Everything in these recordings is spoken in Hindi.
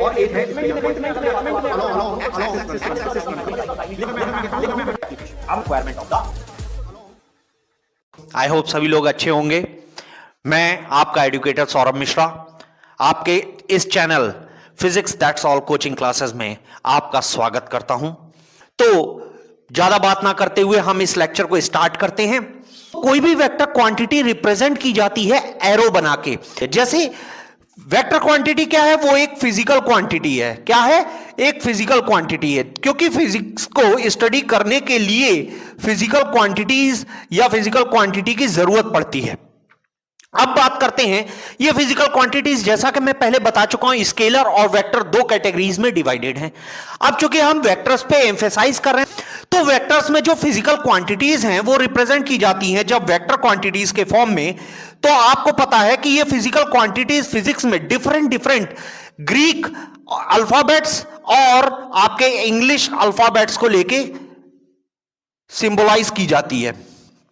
और 8 है इसमें आई होप सभी लोग अच्छे होंगे। मैं आपका एडुकेटर सौरभ मिश्रा आपके इस channel physics that's all coaching classes में आपका स्वागत करता हूं। तो ज्यादा बात ना करते हुए हम इस लेक्चर को स्टार्ट करते हैं। कोई भी वेक्टर क्वांटिटी रिप्रेजेंट की जाती है एरो बना के। जैसे वेक्टर क्वांटिटी क्या है, वो एक फिजिकल क्वांटिटी है। क्या है? एक फिजिकल क्वांटिटी है, क्योंकि फिजिक्स को स्टडी करने के लिए फिजिकल क्वांटिटीज या फिजिकल क्वांटिटी की जरूरत पड़ती है। अब बात करते हैं ये फिजिकल क्वांटिटीज, जैसा कि मैं पहले बता चुका हूं, स्केलर और वेक्टर दो कैटेगरीज में डिवाइडेड हैं। अब चूंकि हम वेक्टर्स पे एम्फेसाइज कर रहे हैं, तो वेक्टर्स में जो फिजिकल क्वांटिटीज हैं वो रिप्रेजेंट की जाती हैं जब वेक्टर क्वांटिटीज के फॉर्म में। तो आपको पता है कि ये फिजिकल क्वांटिटीज फिजिक्स में डिफरेंट ग्रीक अल्फाबेट्स और आपके इंग्लिश अल्फाबेट्स को लेके सिंबलाइज की जाती है।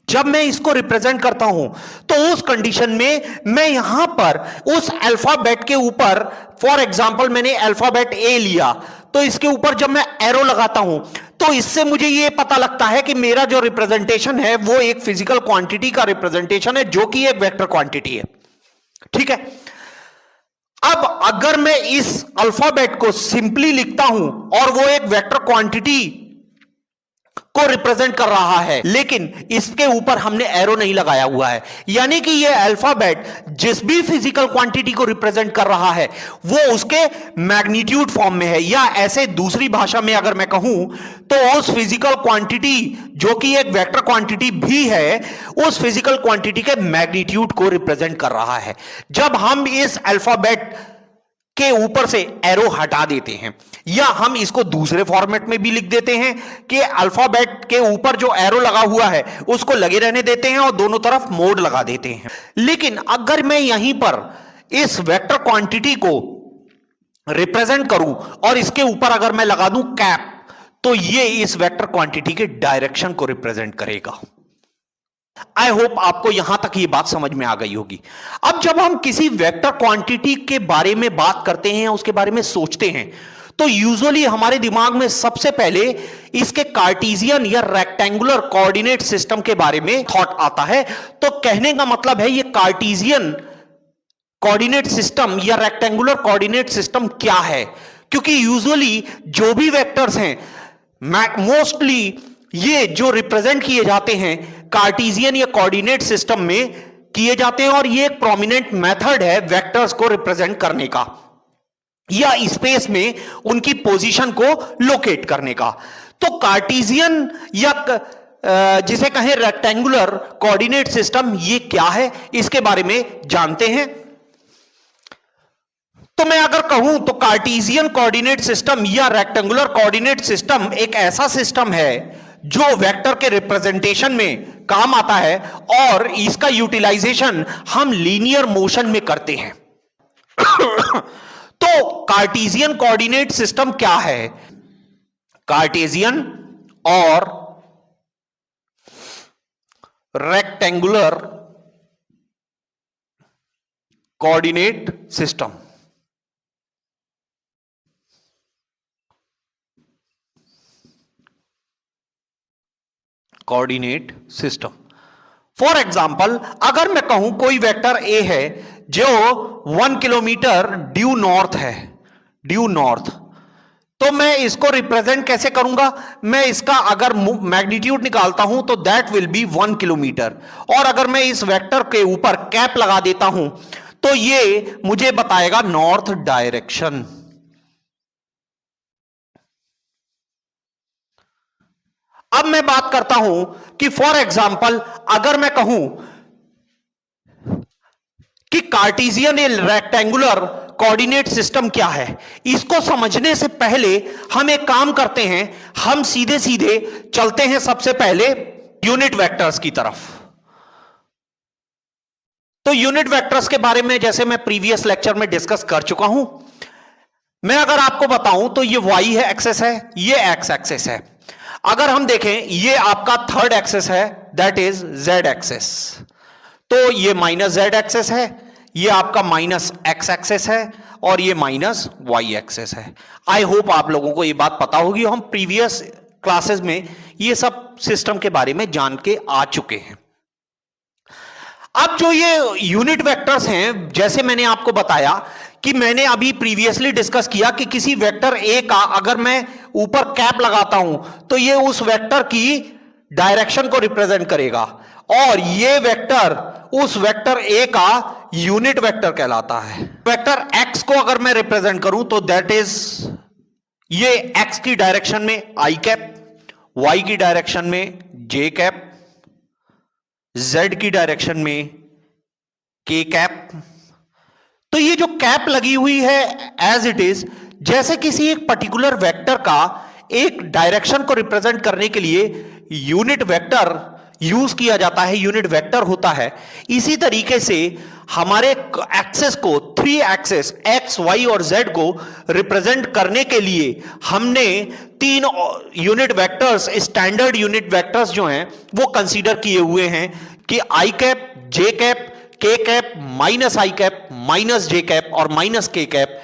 जब मैं इसको रिप्रेजेंट करता हूं तो उस कंडीशन में मैं यहां पर उस अल्फाबेट के ऊपर, फॉर एग्जांपल मैंने अल्फाबेट ए लिया, तो इसके ऊपर जब मैं एरो लगाता हूं तो इससे मुझे यह पता लगता है कि मेरा जो रिप्रेजेंटेशन है वो एक फिजिकल क्वांटिटी का रिप्रेजेंटेशन है, जो कि एक वेक्टर क्वांटिटी है। ठीक है। अब अगर मैं इस अल्फाबेट को सिंपली लिखता हूं और वो एक वेक्टर क्वांटिटी को रिप्रेजेंट कर रहा है, लेकिन इसके ऊपर हमने एरो नहीं लगाया हुआ है, यानी कि ये अल्फाबेट जिस भी फिजिकल क्वांटिटी को रिप्रेजेंट कर रहा है वो उसके मैग्नीट्यूड फॉर्म में है, या ऐसे दूसरी भाषा में अगर मैं कहूं तो उस फिजिकल क्वांटिटी जो कि एक वेक्टर क्वांटिटी भी है, उस फिजिकल क्वांटिटी के मैग्नीट्यूड को रिप्रेजेंट कर रहा है। जब हम इस अल्फाबेट के ऊपर से एरो हटा देते हैं, या हम इसको दूसरे फॉर्मेट में भी लिख देते हैं कि अल्फाबेट के ऊपर जो एरो लगा हुआ है उसको लगे रहने देते हैं और दोनों तरफ मोड लगा देते हैं। लेकिन अगर मैं यहीं पर इस वेक्टर क्वांटिटी को रिप्रेजेंट करूं और इसके ऊपर अगर मैं लगा दूं कैप, तो ये इस वेक्टर क्वांटिटी के डायरेक्शन को रिप्रेजेंट करेगा। आई होप आपको यहां तक ये बात समझ में आ गई होगी। अब जब हम किसी वेक्टर क्वांटिटी के बारे में बात करते हैं, उसके बारे में सोचते हैं, तो यूजुअली हमारे दिमाग में सबसे पहले इसके कार्टेशियन या रेक्टेंगुलर कोऑर्डिनेट सिस्टम के बारे में थॉट आता है। तो कहने का मतलब है ये कार्टेशियन कोऑर्डिनेट सिस्टम या रेक्टेंगुलर कोऑर्डिनेट सिस्टम क्या है, क्योंकि यूजुअली जो भी वेक्टर्स हैं मोस्टली ये जो रिप्रेजेंट किए जाते हैं कार्टेशियन या कोऑर्डिनेट सिस्टम में किए जाते हैं, और ये एक प्रोमिनेंट मेथड है वेक्टर्स को रिप्रेजेंट करने का या स्पेस में उनकी पोजीशन को लोकेट करने का। तो कार्टेशियन या जिसे कहें रेक्टेंगुलर कोऑर्डिनेट सिस्टम, ये क्या है इसके बारे में जानते हैं। तो मैं अगर कहूं तो कार्टेशियन कोऑर्डिनेट सिस्टम या रेक्टेंगुलर कोऑर्डिनेट सिस्टम एक ऐसा सिस्टम है जो वेक्टर के रिप्रेजेंटेशन में काम आता है, और इसका यूटिलाइजेशन हम लीनियर मोशन में करते हैं। तो कार्टेशियन कोऑर्डिनेट सिस्टम क्या है? कार्टेशियन और rectangular coordinate system. Coordinate system, for example अगर मैं कहूं कोई वेक्टर ए है जो 1 किलोमीटर ड्यू नॉर्थ है, ड्यू नॉर्थ, तो मैं इसको रिप्रेजेंट कैसे करूंगा? मैं इसका अगर मैग्नीट्यूड निकालता हूं तो दैट विल बी 1 किलोमीटर, और अगर मैं इस वेक्टर के ऊपर कैप लगा देता हूं तो ये मुझे बताएगा नॉर्थ डायरेक्शन। अब मैं बात करता हूं कि फॉर एग्जाम्पल अगर मैं कहूं कि कार्टेशियन या रेक्टेंगुलर कोऑर्डिनेट सिस्टम क्या है, इसको समझने से पहले हम एक काम करते हैं, हम सीधे सीधे चलते हैं सबसे पहले यूनिट वेक्टर्स की तरफ। तो यूनिट वेक्टर्स के बारे में जैसे मैं प्रीवियस लेक्चर में डिस्कस कर चुका हूं, मैं अगर आपको बताऊं तो ये y है एक्सेस है, ये x एक्सेस है। अगर हम देखें ये आपका थर्ड एक्सेस है, दैट इज z एक्सेस, तो ये माइनस z एक्सेस है, ये आपका माइनस x एक्सेस है, और ये माइनस वाई एक्सेस है। आई होप आप लोगों को ये बात पता होगी, हम प्रीवियस क्लासेस में ये सब सिस्टम के बारे में जान के आ चुके हैं। अब जो ये यूनिट वेक्टर्स हैं, जैसे मैंने आपको बताया कि मैंने अभी प्रीवियसली डिस्कस किया कि किसी वेक्टर ए का अगर मैं ऊपर कैप लगाता हूं तो ये उस वेक्टर की डायरेक्शन को रिप्रेजेंट करेगा, और ये वेक्टर उस वेक्टर ए का यूनिट वेक्टर कहलाता है। वेक्टर एक्स को अगर मैं रिप्रेजेंट करूं तो दैट इज ये एक्स की डायरेक्शन में आई कैप, वाई की डायरेक्शन में जे कैप, जेड की डायरेक्शन में के कैप। तो ये जो कैप लगी हुई है एज इट इज, जैसे किसी एक पर्टिकुलर वेक्टर का एक डायरेक्शन को रिप्रेजेंट करने के लिए यूनिट वेक्टर यूज किया जाता है, यूनिट वेक्टर होता है, इसी तरीके से हमारे एक्सेस को, 3 एक्सेस एक्स वाई और जेड को रिप्रेजेंट करने के लिए हमने 3 unit vectors, standard unit vectors जो हैं वो कंसीडर किए हुए हैं कि i cap, j cap, k cap, minus i cap, minus j cap और minus k cap,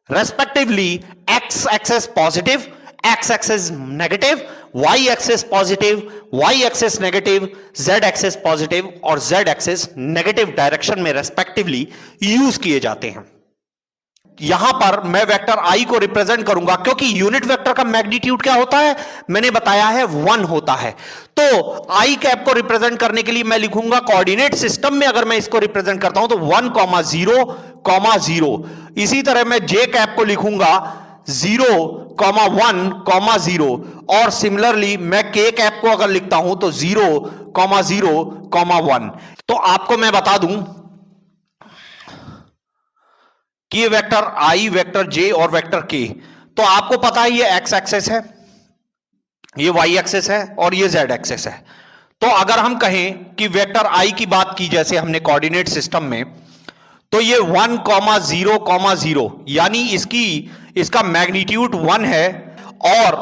respectively x axes positive, x axes negative, y axes positive, y axes negative, z axes positive और जेड एक्सेस नेगेटिव डायरेक्शन में रेस्पेक्टिवली यूज किए जाते हैं। यहां पर मैं वेक्टर आई को रिप्रेजेंट करूंगा, क्योंकि यूनिट वेक्टर का मैग्नीट्यूड क्या होता है मैंने बताया है 1 होता है। तो आई कैप को रिप्रेजेंट करने के लिए मैं लिखूंगा कोऑर्डिनेट सिस्टम में, अगर मैं इसको रिप्रेजेंट करता हूं तो 1, 0, इसी तरह मैं जे कैप को लिखूंगा 0, 1, 0, और सिमिलरली मैं के कैप को अगर लिखता हूं तो 0, 0, 1। तो आपको मैं बता दूं कि ये वेक्टर आई, वेक्टर जे और वेक्टर के, तो आपको पता है ये एक्स एक्सेस है, ये वाई एक्सेस है और ये जेड एक्सेस है। तो अगर हम कहें कि वेक्टर आई की बात की जैसे हमने कोऑर्डिनेट सिस्टम में, तो ये 1, 0, 0, यानी इसका मैग्नीट्यूड 1 है और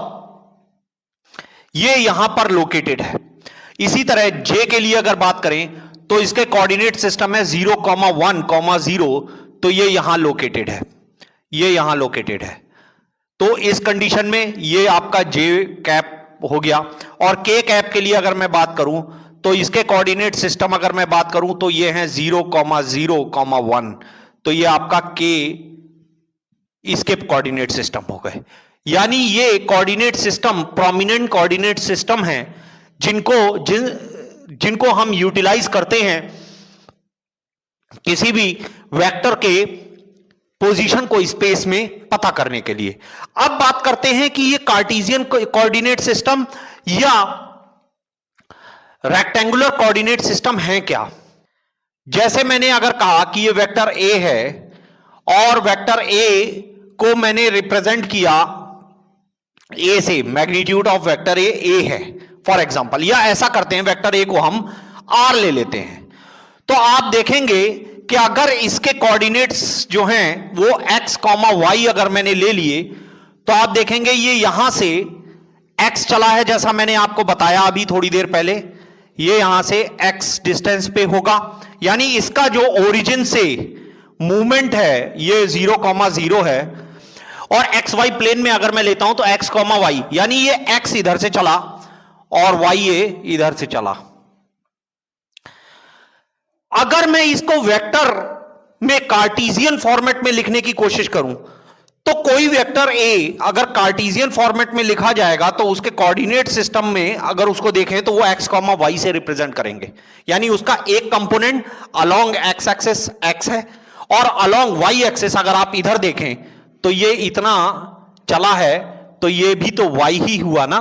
ये यहां पर लोकेटेड है। इसी तरह जे के लिए अगर बात करें तो इसके कोऑर्डिनेट सिस्टम है 0, 1, 0, तो ये यहां लोकेटेड है, ये यहां लोकेटेड है। तो इस कंडीशन में ये आपका जे कैप हो गया। और के कैप के लिए अगर मैं बात करूं तो इसके कोऑर्डिनेट सिस्टम अगर मैं बात करूं तो ये है 0, 0, 1, तो ये आपका के इसके कोऑर्डिनेट सिस्टम हो गए। यानी ये coordinate system prominent coordinate system है जिनको हम यूटिलाइज करते हैं किसी भी वेक्टर के पोजीशन को स्पेस में पता करने के लिए। अब बात करते हैं कि ये कार्टेशियन कोऑर्डिनेट सिस्टम या रेक्टेंगुलर कोऑर्डिनेट सिस्टम है क्या। जैसे मैंने अगर कहा कि ये वेक्टर ए है और वेक्टर ए को मैंने रिप्रेजेंट किया ए से, मैग्नीट्यूड ऑफ वेक्टर ए है फॉर एग्जांपल, या ऐसा करते हैं वेक्टर ए को हम आर ले लेते हैं, तो आप देखेंगे कि अगर इसके कोऑर्डिनेट्स जो हैं वो x, y अगर मैंने ले लिए तो आप देखेंगे ये यहां से x चला है, जैसा मैंने आपको बताया अभी थोड़ी देर पहले, ये यहां से x डिस्टेंस पे होगा। यानी इसका जो ओरिजिन से मूवमेंट है ये 0, 0 है, और xy प्लेन में अगर मैं लेता हूं तो x, y, यानी ये x इधर से चला और y ये इधर से चला। अगर मैं इसको वेक्टर में कार्टेशियन फॉर्मेट में लिखने की कोशिश करूं तो कोई वेक्टर ए अगर कार्टेशियन फॉर्मेट में लिखा जाएगा तो उसके कोऑर्डिनेट सिस्टम में अगर उसको देखें तो वो x, y से रिप्रेजेंट करेंगे। यानी उसका एक component along x axes x है और अलोंग y एक्सेस अगर आप इधर देखें तो ये इतना चला है, तो ये भी तो y ही हुआ ना,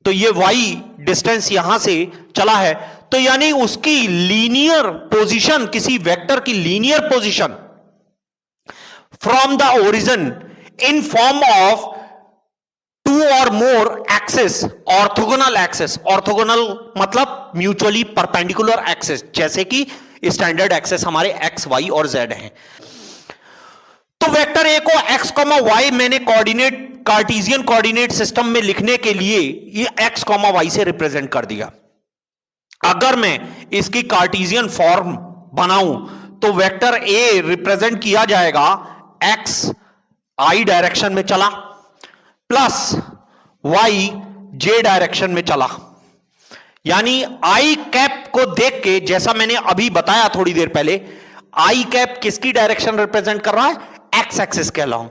तो ये y डिस्टेंस यहां से चला है, तो यानी उसकी लीनियर पोजीशन, किसी वेक्टर की linear position from the origin in form of 2 और मोर एक्सेस, ऑर्थोगोनल एक्सेस, ऑर्थोगोनल मतलब म्यूचुअली परपेंडिकुलर एक्सेस, जैसे कि स्टैंडर्ड एक्सेस हमारे एक्स, वाई और जेड हैं। तो वेक्टर ए को x, y मैंने कोऑर्डिनेट कार्टेशियन कोऑर्डिनेट सिस्टम में लिखने के लिए ये x, y से रिप्रेजेंट कर दिया। अगर मैं इसकी कार्टेशियन फॉर्म बनाऊं तो वेक्टर ए रिप्रेजेंट किया जाएगा एक्स आई डायरेक्शन में चला प्लस वाई जे डायरेक्शन में चला, यानी आई कैप को देख के, जैसा मैंने अभी बताया थोड़ी देर पहले, आई कैप किसकी डायरेक्शन रिप्रेजेंट कर रहा है? एक्स एक्सिस के अलोंग।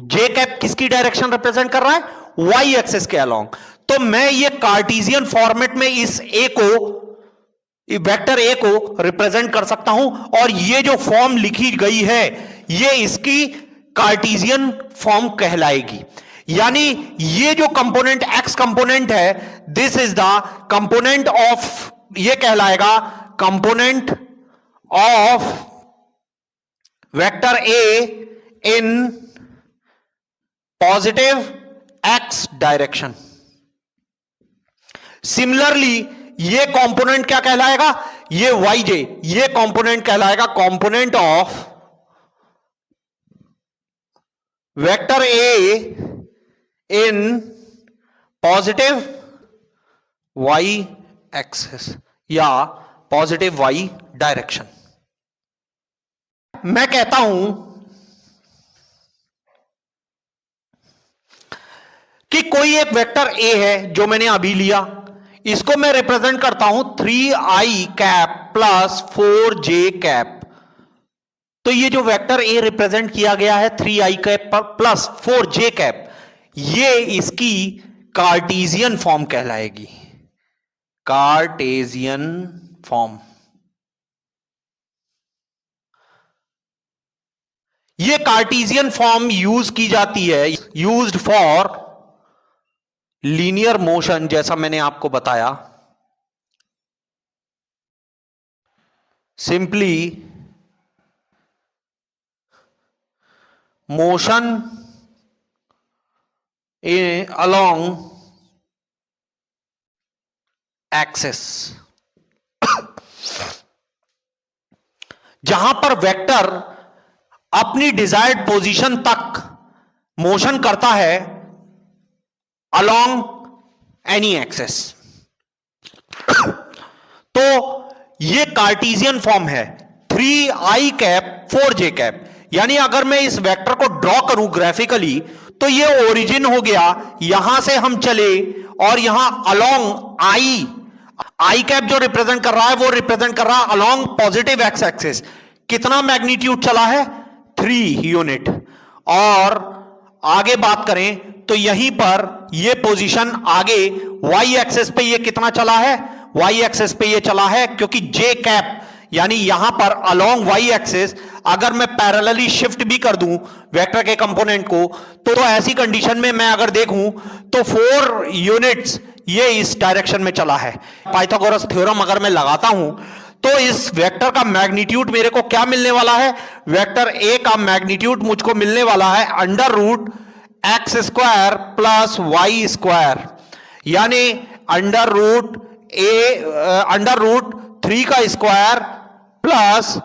जे कैप किसकी डायरेक्शन रिप्रेजेंट कर रहा है? वाई एक्सिस के अलोंग। तो मैं ये कार्टेशियन फॉर्मेट में इस ए को, वेक्टर ए को रिप्रेजेंट कर सकता हूं, और ये जो फॉर्म लिखी गई है ये इसकी कार्टेशियन फॉर्म कहलाएगी। यानी ये जो कंपोनेंट एक्स कंपोनेंट है, this is the component of, ये कहलाएगा component of vector A in positive x direction. Similarly ये कंपोनेंट क्या कहलाएगा? ये वाई जे, ये कंपोनेंट कहलाएगा component of vector A in positive y axis या पॉजिटिव वाई डायरेक्शन। मैं कहता हूं कि कोई एक वेक्टर ए है जो मैंने अभी लिया, इसको मैं रिप्रेजेंट करता हूं 3i cap plus 4j cap. तो ये जो वेक्टर ए रिप्रेजेंट किया गया है 3i cap plus 4j cap, ये इसकी कार्टेशियन फॉर्म कहलाएगी, कार्टेशियन फॉर्म। ये कार्टेशियन फॉर्म यूज की जाती है, यूज्ड फॉर लीनियर मोशन, जैसा मैंने आपको बताया। सिंपली मोशन along एक्सिस, जहां पर वेक्टर अपनी डिजायर्ड पोजीशन तक मोशन करता है along एनी एक्सिस। तो ये कार्टेशियन फॉर्म है 3i कैप 4j कैप। यानी अगर मैं इस वेक्टर को ड्रॉ करूं ग्राफिकली, तो ये ओरिजिन हो गया, यहां से हम चले और यहां अलोंग आई कैप जो रिप्रेजेंट कर रहा है वो रिप्रेजेंट कर रहा है अलोंग पॉजिटिव एक्स एक्सिस। कितना मैग्नीट्यूड चला है? 3 यूनिट। और आगे बात करें तो यहीं पर ये पोजीशन आगे वाई एक्सिस पे ये कितना चला है? वाई एक्सिस पे ये चला है, क्योंकि जे कैप यानी यहां पर अलोंग वाई एक्सिस अगर मैं पैरेलली शिफ्ट भी कर दूं वेक्टर के कंपोनेंट को, तो ऐसी कंडीशन में मैं अगर देखूं तो 4 यूनिट्स ये इस डायरेक्शन में चला है। पाइथागोरस थ्योरम अगर मैं लगाता हूं तो इस वेक्टर का मैग्नीट्यूड मेरे को क्या मिलने वाला है? वेक्टर ए का मैग्नीट्यूड मुझको मिलने वाला है under root x square plus Y square, यानी अंडर रूट 3 का स्क्वायर प्लस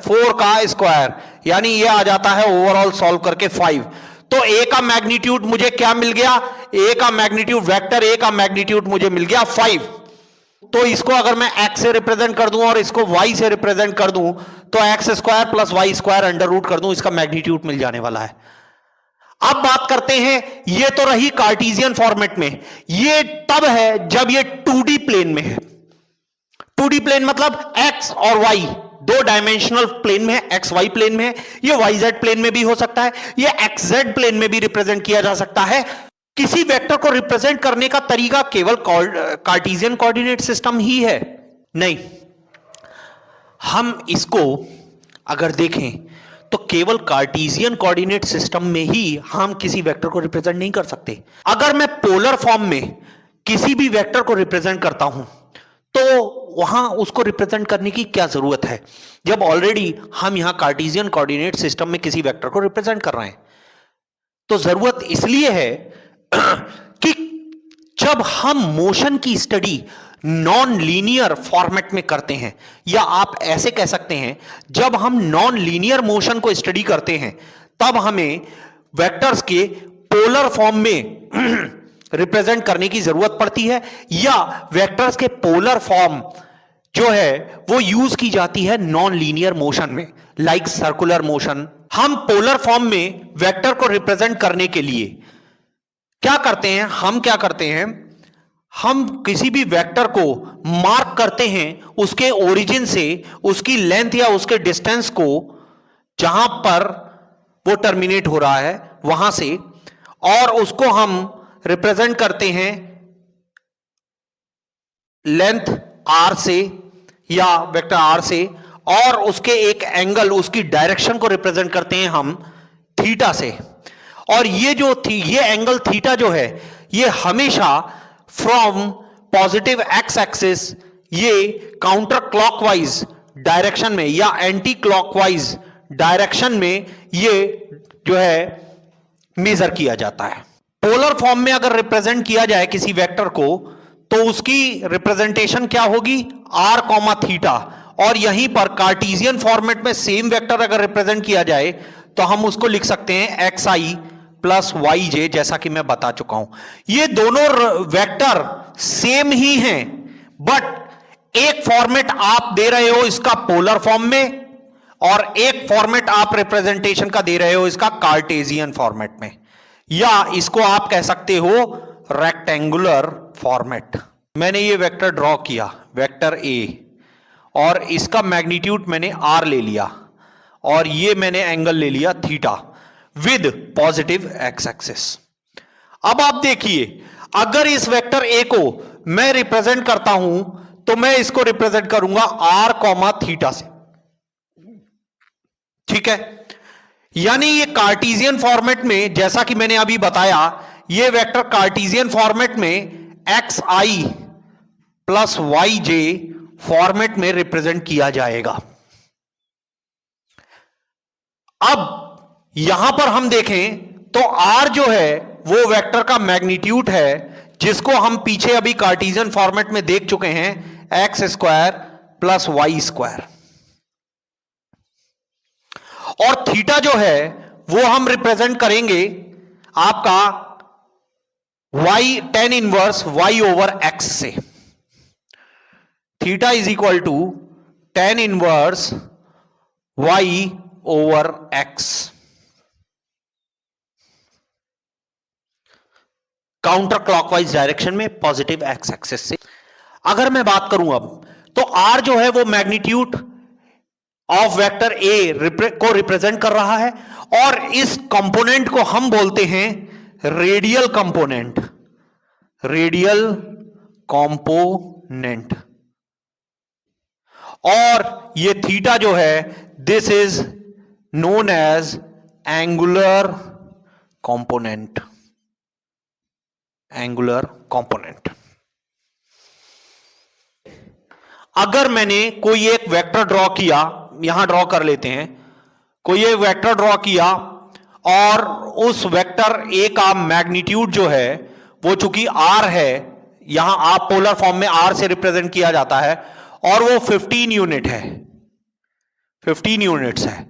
4 का स्क्वायर, यानी ये आ जाता है ओवरऑल सॉल्व करके 5। तो ए का मैग्नीट्यूड मुझे क्या मिल गया? ए का मैग्नीट्यूड, वेक्टर ए का मैग्नीट्यूड मुझे मिल गया 5। तो इसको अगर मैं एक्स से रिप्रेजेंट कर दूं और इसको वाई से रिप्रेजेंट कर दूं, तो x square plus Y square under root कर दूं, इसका मैग्नीट्यूड मिल जाने वाला है। अब बात करते हैं, ये तो रही कार्टेशियन फॉर्मेट में। ये तब है जब ये 2D प्लेन में है। 2D प्लेन मतलब एक्स और वाई दो डायमेंशनल प्लेन में है, एक्स वाई प्लेन में है। ये वाई जेड प्लेन में भी हो सकता है, ये एक्स जेड प्लेन में भी रिप्रेजेंट किया जा सकता है। किसी वेक्टर को रिप्रेजेंट करने का तरीका केवल कार्टेशियन कोऑर्डिनेट सिस्टम ही है? नहीं, हम इसको अगर देखें तो केवल कार्टेशियन कोऑर्डिनेट सिस्टम में ही हम किसी वेक्टर को रिप्रेजेंट नहीं कर सकते। अगर मैं पोलर फॉर्म में किसी भी वेक्टर को रिप्रेजेंट करता हूं तो वहां उसको रिप्रेजेंट करने की क्या जरूरत है, जब ऑलरेडी हम यहां कार्टेशियन कोऑर्डिनेट सिस्टम में किसी वेक्टर को रिप्रेजेंट कर रहे हैं? तो जरूरत इसलिए है कि जब हम मोशन की स्टडी नॉन लीनियर फॉर्मेट में करते हैं, या आप ऐसे कह सकते हैं जब हम नॉन लीनियर मोशन को स्टडी करते हैं, तब हमें वेक्टर्स के पोलर फॉर्म में रिप्रेजेंट करने की जरूरत पड़ती है, या वेक्टर्स के पोलर फॉर्म जो है वो यूज की जाती है नॉन लीनियर मोशन में, लाइक सर्कुलर मोशन हम पोलर फॉर्म में वेक्टर को रिप्रेजेंट करने के लिए क्या करते हैं, हम किसी भी वेक्टर को मार्क करते हैं उसके ओरिजिन से उसकी लेंथ या उसके डिस्टेंस को, जहां पर वो टर्मिनेट हो रहा है वहां से, और उसको हम रिप्रेजेंट करते हैं लेंथ r से या वेक्टर r से, और उसके एक एंगल, उसकी डायरेक्शन को रिप्रेजेंट करते हैं हम थीटा से। और ये एंगल थीटा जो है ये हमेशा फ्रॉम पॉजिटिव एक्स एक्सिस ये काउंटर क्लॉकवाइज डायरेक्शन में या एंटी क्लॉकवाइज डायरेक्शन में ये जो है मेजर किया जाता है। पोलर फॉर्म में अगर रिप्रेजेंट किया जाए किसी वेक्टर को तो उसकी रिप्रेजेंटेशन क्या होगी, r कॉमा थीटा। और यहीं पर कार्टेशियन फॉर्मेट में सेम वेक्टर अगर रिप्रेजेंट किया जाए तो हम उसको लिख सकते हैं एक्स आई प्लस वाई जे, जैसा कि मैं बता चुका हूं। ये दोनों वेक्टर सेम ही हैं, बट एक फॉर्मेट आप दे रहे हो इसका पोलर फॉर्म में और एक फॉर्मेट आप रिप्रेजेंटेशन का दे रहे हो इसका कार्टेशियन फॉर्मेट में, या इसको आप कह सकते हो रेक्टेंगुलर फॉर्मेट। मैंने ये वेक्टर ड्रॉ किया, वेक्टर ए, और इसका मैग्नीट्यूड मैंने r ले लिया और ये मैंने एंगल ले लिया theta with positive x axis. अब आप देखिए, अगर इस वेक्टर a को मैं रिप्रेजेंट करता हूं तो मैं इसको रिप्रेजेंट करूंगा r कॉमा थीटा से, ठीक है। यानी ये कार्टेशियन फॉर्मेट में, जैसा कि मैंने अभी बताया, ये वेक्टर कार्टेशियन फॉर्मेट में x i plus y j format में रिप्रेजेंट किया जाएगा। अब यहां पर हम देखें तो r जो है वो वेक्टर का मैग्नीट्यूड है, जिसको हम पीछे अभी कार्टेशियन फॉर्मेट में देख चुके हैं, x square plus Y square. और थीटा जो है वो हम रिप्रेजेंट करेंगे आपका y tan inverse y over x से। Theta is equal to tan inverse y over x, counterclockwise direction में पॉजिटिव एक्स एक्सिस से। अगर मैं बात करूं अब, तो r जो है वो मैग्नीट्यूड ऑफ वेक्टर a को रिप्रेजेंट कर रहा है, और इस कंपोनेंट को हम बोलते हैं रेडियल कंपोनेंट, रेडियल कंपोनेंट। और ये थीटा जो है this is known as angular component, angular component. अगर मैंने कोई एक वेक्टर ड्रॉ किया, यहां ड्रॉ कर लेते हैं, कोई एक वेक्टर ड्रॉ किया और उस वेक्टर ए का मैग्नीट्यूड जो है वो चूंकि r है, यहां आप पोलर फॉर्म में r से रिप्रेजेंट किया जाता है, और वो 15 यूनिट है, 15 यूनिट्स है,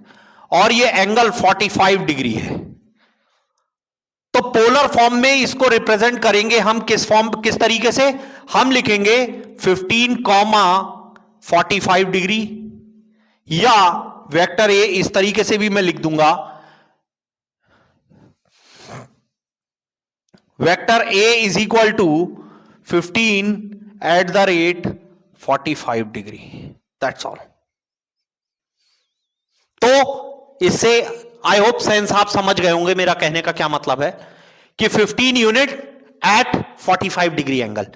और ये एंगल 45 डिग्री है। तो पोलर फॉर्म में इसको रिप्रेजेंट करेंगे हम किस तरीके से, हम लिखेंगे 15 कॉमा 45 डिग्री, या वेक्टर ए इस तरीके से भी मैं लिख दूंगा, vector A is equal to 15 at the rate 45 degree, that's all. तो इससे आई होप सेंस आप समझ गए होंगे मेरा कहने का क्या मतलब है, कि 15 unit at 45 degree angle.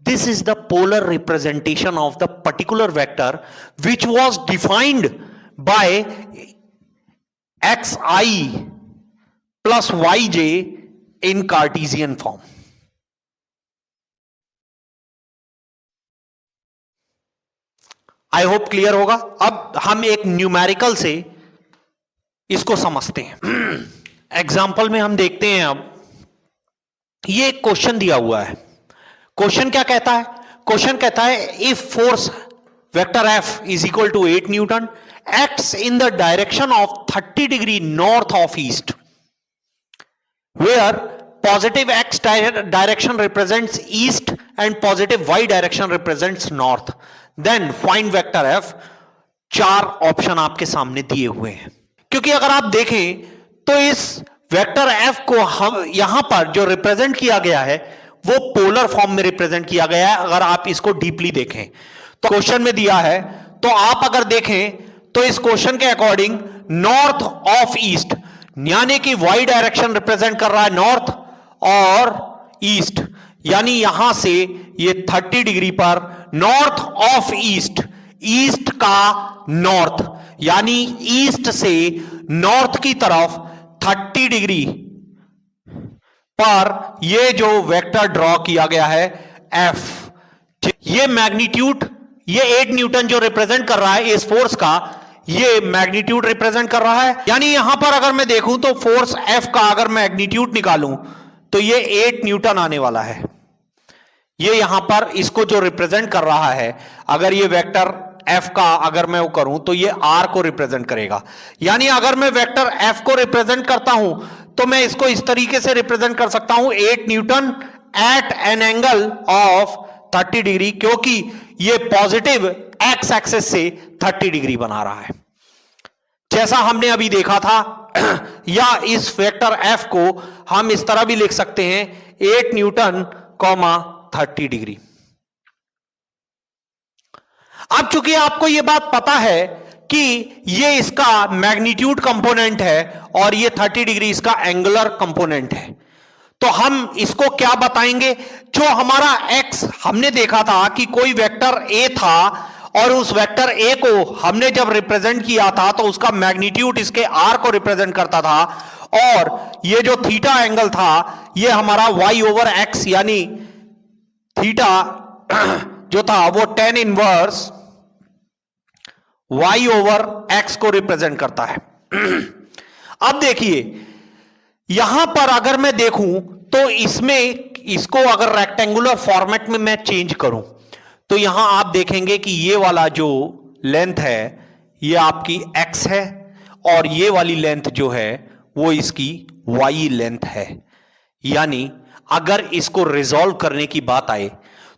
This is the polar representation of the particular vector which was defined by x i plus y j in Cartesian form. I hope clear होगा। अब हम एक न्यूमेरिकल से इसको समझते हैं। एग्जाम्पल में हम देखते हैं, अब ये एक क्वेश्चन दिया हुआ है। क्वेश्चन क्या कहता है, क्वेश्चन कहता है if force vector F is equal to 8 newton acts in the direction of 30 degree north of east, where positive x direction represents east and positive y direction represents north, then find vector F. 4 option आपके सामने दिए हुए हैं। क्योंकि अगर आप देखें तो इस वेक्टर एफ को हम यहां पर जो रिप्रेजेंट किया गया है वो पोलर फॉर्म में रिप्रेजेंट किया गया है। अगर आप इसको डीपली देखें तो क्वेश्चन में दिया है, तो आप अगर देखें तो इस क्वेश्चन के अकॉर्डिंग नॉर्थ ऑफ ईस्ट, यानी कि वाई डायरेक्शन रिप्रेजेंट कर रहा है नॉर्थ और ईस्ट, यानी यहां से ये 30 डिग्री पर नॉर्थ ऑफ ईस्ट, ईस्ट का नॉर्थ, यानी ईस्ट से नॉर्थ की तरफ 30 डिग्री पर ये जो वेक्टर ड्रॉ किया गया है एफ, ये मैग्नीट्यूड, ये 8 न्यूटन जो रिप्रेजेंट कर रहा है इस फोर्स का, ये मैग्नीट्यूड रिप्रेजेंट कर रहा है। यानी यहां पर अगर मैं देखूं तो फोर्स एफ का अगर मैग्नीट्यूड निकालूं तो ये 8 न्यूटन आने वाला है। ये यहां पर इसको जो रिप्रेजेंट कर रहा है, अगर ये वेक्टर एफ का अगर मैं वो करूं तो ये आर को रिप्रेजेंट करेगा। यानी अगर मैं वेक्टर एफ को रिप्रेजेंट करता हूं तो मैं इसको इस तरीके से रिप्रेजेंट कर सकता हूं, 8 newton at an angle of 30 degree, क्योंकि ये पॉजिटिव एक्स एक्सिस से 30 डिग्री बना रहा है, जैसा हमने अभी देखा था। या इस वेक्टर एफ को हम इस तरह भी लिख सकते हैं, 8 न्यूटन कॉमा 30 डिग्री। अब चूंकि आपको यह बात पता है कि ये इसका मैग्नीट्यूड कंपोनेंट है और ये 30 डिग्री इसका एंगुलर कंपोनेंट है, तो हम इसको क्या बताएंगे, जो हमारा x हमने देखा था कि कोई वेक्टर a था और उस वेक्टर a को हमने जब रिप्रेजेंट किया था तो उसका मैग्नीट्यूड इसके r को रिप्रेजेंट करता था, और ये जो थीटा एंगल था ये हमारा y ओवर x, यानी थीटा जो था वो tan inverse y over x को रिप्रेजेंट करता है। अब देखिए यहां पर अगर मैं देखूं तो इसमें इसको अगर रेक्टेंगुलर फॉर्मेट में मैं चेंज करूं तो यहां आप देखेंगे कि ये वाला जो लेंथ है ये आपकी x है और ये वाली लेंथ जो है वो इसकी y लेंथ है। यानी अगर इसको रिजॉल्व करने की बात आए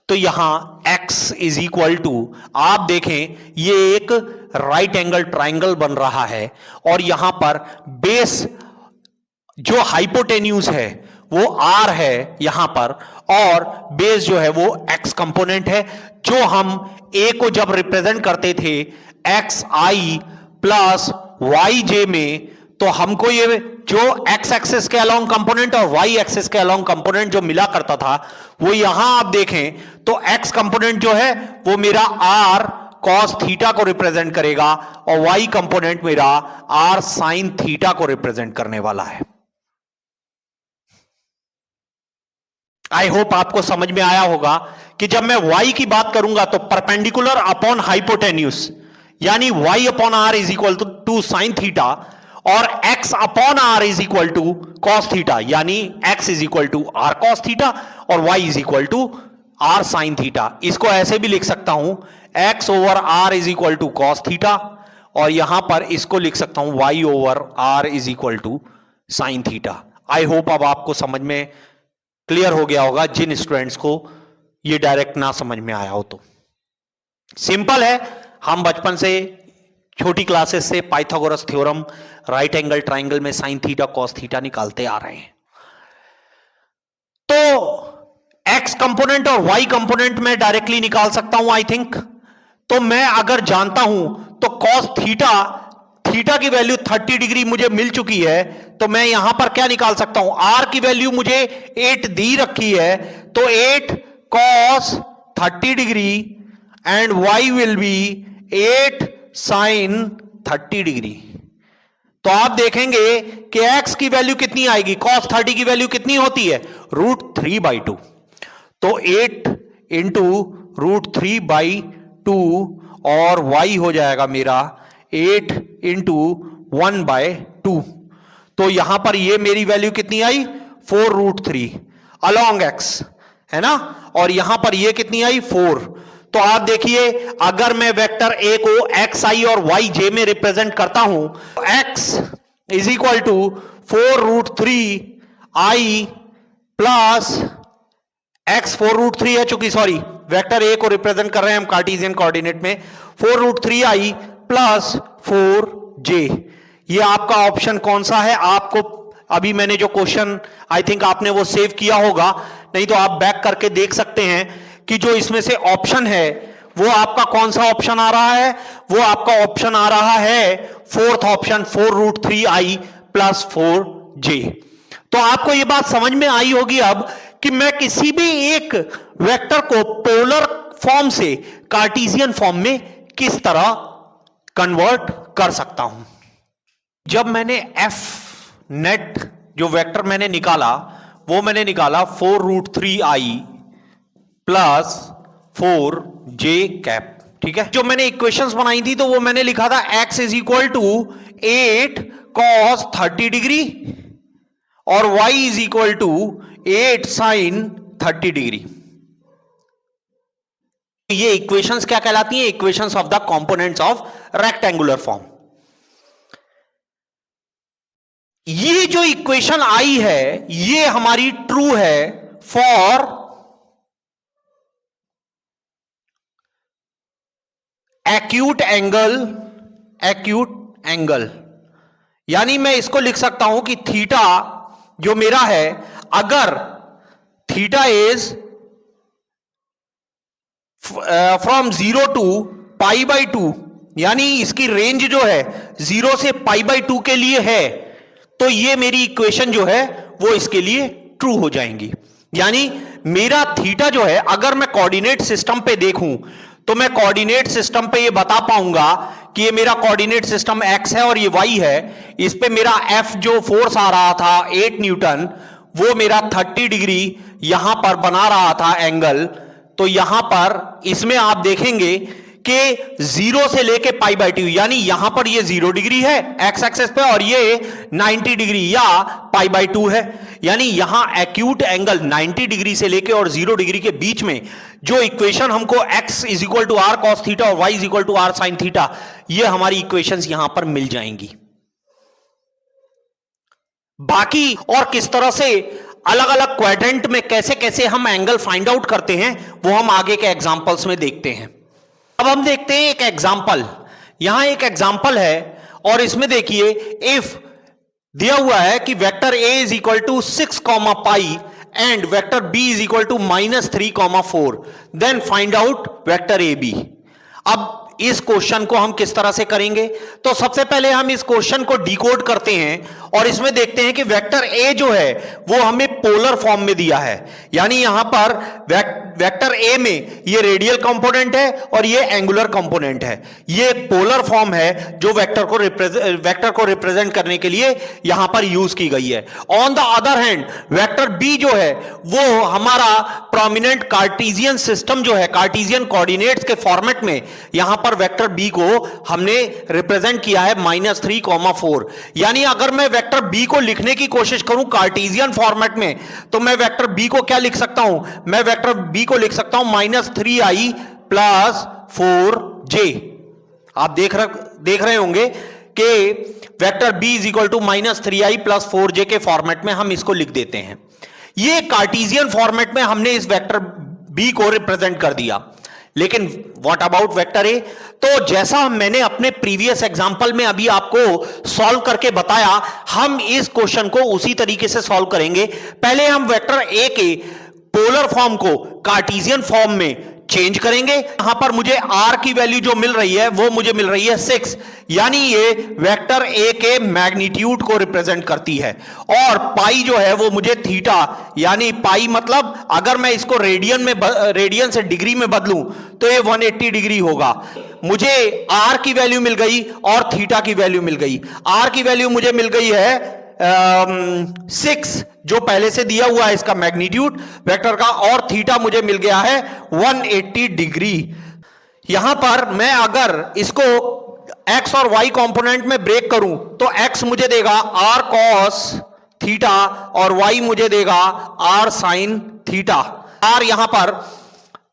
तो यहां x इज इक्वल टू, आप देखें ये एक राइट एंगल ट्राइंगल बन रहा है और यहां पर बेस जो हाइपोटेन्यूज है वो r है यहां पर, और बेस जो है वो x कंपोनेंट है, जो हम a को जब रिप्रेजेंट करते थे xi प्लस yj में, तो हमको ये जो x एक्सिस के अलोंग कंपोनेंट और y एक्सिस के अलोंग कंपोनेंट जो मिला करता था वो यहां आप देखें तो x कंपोनेंट जो है वो मेरा r cos थीटा को रिप्रेजेंट करेगा और y कंपोनेंट मेरा r sin थीटा को रिप्रेजेंट करने वाला है। आई होप आपको समझ में आया होगा कि जब मैं y की बात करूंगा तो परपेंडिकुलर अपॉन हाइपोटेन्यूज, यानी y upon r is equal to sine theta, और x upon r is equal to cos theta, यानी x is equal to r cos theta और y is equal to r sine theta. इसको ऐसे भी लिख सकता हूं, x over r is equal to cos theta, और यहां पर इसको लिख सकता हूं y over r is equal to sine theta. I hope अब आपको समझ में क्लियर हो गया होगा, जिन स्टूडेंट्स को ये डायरेक्ट ना समझ में आया हो तो। सिंपल है, हम बचपन से छोटी क्लासेस से Pythagoras theorem, right angle triangle में साइन थीटा कॉस थीटा निकालते आ रहे हैं। तो x कंपोनेंट और y कंपोनेंट में डायरेक्टली निकाल सकता हूं आई थिंक। तो मैं अगर जानता हूं तो कॉस थीटा, थीटा की वैल्यू 30 डिग्री मुझे मिल चुकी है, तो मैं यहां पर क्या निकाल सकता हूं, r की वैल्यू मुझे 8 दी रखी है, तो 8 cos 30 degree and y will be 8 sin 30 degree. तो आप देखेंगे कि x की वैल्यू कितनी आएगी, cos 30 की वैल्यू कितनी होती है, √3/2। तो 8 इंटू √3/2 और y हो जाएगा मेरा 8 इंटू 1/2। तो यहां पर ये मेरी वैल्यू कितनी आई, 4√3 अलोंग x, है ना, और यहां पर ये कितनी आई 4। तो आप देखिए अगर मैं वेक्टर a को xi और yj में रिप्रेजेंट करता हूं, x is equal to 4√3i plus x 4√3 है, चूंकि सॉरी वेक्टर a को रिप्रेजेंट कर रहे हैं हम कार्टेशियन कोऑर्डिनेट में, 4√3i प्लस 4j, ये आपका ऑप्शन कौन सा है? आपको अभी मैंने जो क्वेश्चन आई थिंक आपने वो सेव किया होगा, नहीं तो आप बैक करके देख सकते हैं कि जो इसमें से ऑप्शन है वो आपका कौन सा ऑप्शन आ रहा है? वो आपका ऑप्शन आ रहा है fourth option, 4√3i plus 4j। तो आपको ये बात समझ में आई होगी अब कि मैं किसी भी एक वेक्टर को पोलर फॉर्म से कार्टेशियन फॉर्म में किस तरह कन्वर्ट कर सकता हूं। जब मैंने एफ नेट जो वेक्टर मैंने निकाला वो मैंने निकाला 4√3i प्लस 4j कैप, ठीक है। जो मैंने इक्वेशंस बनाई थी तो वो मैंने लिखा था x is equal to 8 cos 30 degree और y is equal to 8 sin 30 degree. ये इक्वेशंस क्या कहलाती हैं? Equations of the components of rectangular form. ये जो इक्वेशन आई है ये हमारी ट्रू है फॉर एक्यूट एंगल, यानी मैं इसको लिख सकता हूं कि थीटा जो मेरा है, अगर थीटा इज फ्रॉम 0 टू π/2, यानी इसकी रेंज जो है 0 से π/2 के लिए है, तो ये मेरी इक्वेशन जो है वो इसके लिए ट्रू हो जाएंगी। यानी मेरा थीटा जो है, अगर मैं कोऑर्डिनेट सिस्टम पे देखूं तो मैं कोऑर्डिनेट सिस्टम पे ये बता पाऊंगा कि ये मेरा कोऑर्डिनेट सिस्टम x है और ये y है। इस पे मेरा F जो फोर्स आ रहा था 8 न्यूटन, वो मेरा 30 डिग्री यहां पर बना रहा था एंगल। तो यहां पर इसमें आप देखेंगे कि 0 से लेके π/2, यानी यहां पर ये 0 डिग्री है x एक्सिस पे और ये 90 डिग्री या π/2 है। यानी यहां एक्यूट एंगल 90 डिग्री से लेके और 0 डिग्री के बीच में जो इक्वेशन हमको x is equal to r cos theta और y is equal to r sin theta, ये हमारी इक्वेशंस यहां पर मिल जाएंगी। बाकी और किस तरह से अलग अलग क्वाड्रेंट में कैसे कैसे हम एंगल फाइंड आउट करते हैं वो हम आगे के एग्जांपल्स में देखते हैं। अब हम देखते हैं एक एग्जाम्पल। यहां एक एग्जाम्पल है और इसमें देखिए इफ दिया हुआ है कि vector a is equal to 6, pi and vector b is equal to -3, 4, then find out vector A B. अब इस क्वेश्चन को हम किस तरह से करेंगे? तो सबसे पहले हम इस क्वेश्चन को डिकोड करते हैं और इसमें देखते हैं कि वेक्टर ए जो है वो हमें पोलर फॉर्म में दिया है। यानी यहां पर वेक्टर ए में ये रेडियल कंपोनेंट है और ये एंगुलर कंपोनेंट है। ये पोलर फॉर्म है जो वेक्टर को रिप्रेजेंट करने के लिए यहां पर यूज की गई है। On the other hand vector B जो है वो हमारा प्रोमिनेंट कार्टेशियन सिस्टम जो है, कार्टेशियन कोऑर्डिनेट्स के फॉर्मेट में यहां पर वेक्टर बी को हमने रिप्रेजेंट किया है -3, 4। यानी अगर मैं वेक्टर बी को लिखने की कोशिश करूं कार्टेशियन फॉर्मेट में तो मैं वेक्टर बी को क्या लिख सकता हूं? मैं वेक्टर बी को लिख सकता हूं -3i प्लस 4j। आप देख रहे होंगे कि vector B is equal to -3i plus 4j के फॉर्मेट में हम इसको लिख देते हैं। ये कार्टेशियन फॉर्मेट में हमने इस वेक्टर बी को रिप्रेजेंट कर दिया। लेकिन व्हाट अबाउट वेक्टर ए? तो जैसा मैंने अपने प्रीवियस एग्जांपल में अभी आपको सॉल्व करके बताया, हम इस क्वेश्चन को उसी तरीके से सॉल्व करेंगे। पहले हम वेक्टर ए के पोलर फॉर्म को कार्टेशियन फॉर्म में चेंज करेंगे। यहां पर मुझे r की वैल्यू जो मिल रही है वो मुझे मिल रही है 6, यानी ये वेक्टर a के मैग्नीट्यूड को रिप्रेजेंट करती है। और पाई जो है वो मुझे थीटा, यानी पाई मतलब अगर मैं इसको रेडियन से डिग्री में बदलूं तो ये 180 डिग्री होगा। मुझे r की वैल्यू मिल गई और थीटा की वैल्यू मिल गई। r की वैल्यू मुझे मिल गई है 6 जो पहले से दिया हुआ है इसका मैग्नीट्यूड वेक्टर का, और थीटा मुझे मिल गया है 180 डिग्री। यहां पर मैं अगर इसको x और y कंपोनेंट में ब्रेक करूं तो x मुझे देगा r cos थीटा और y मुझे देगा r sin थीटा। r यहां पर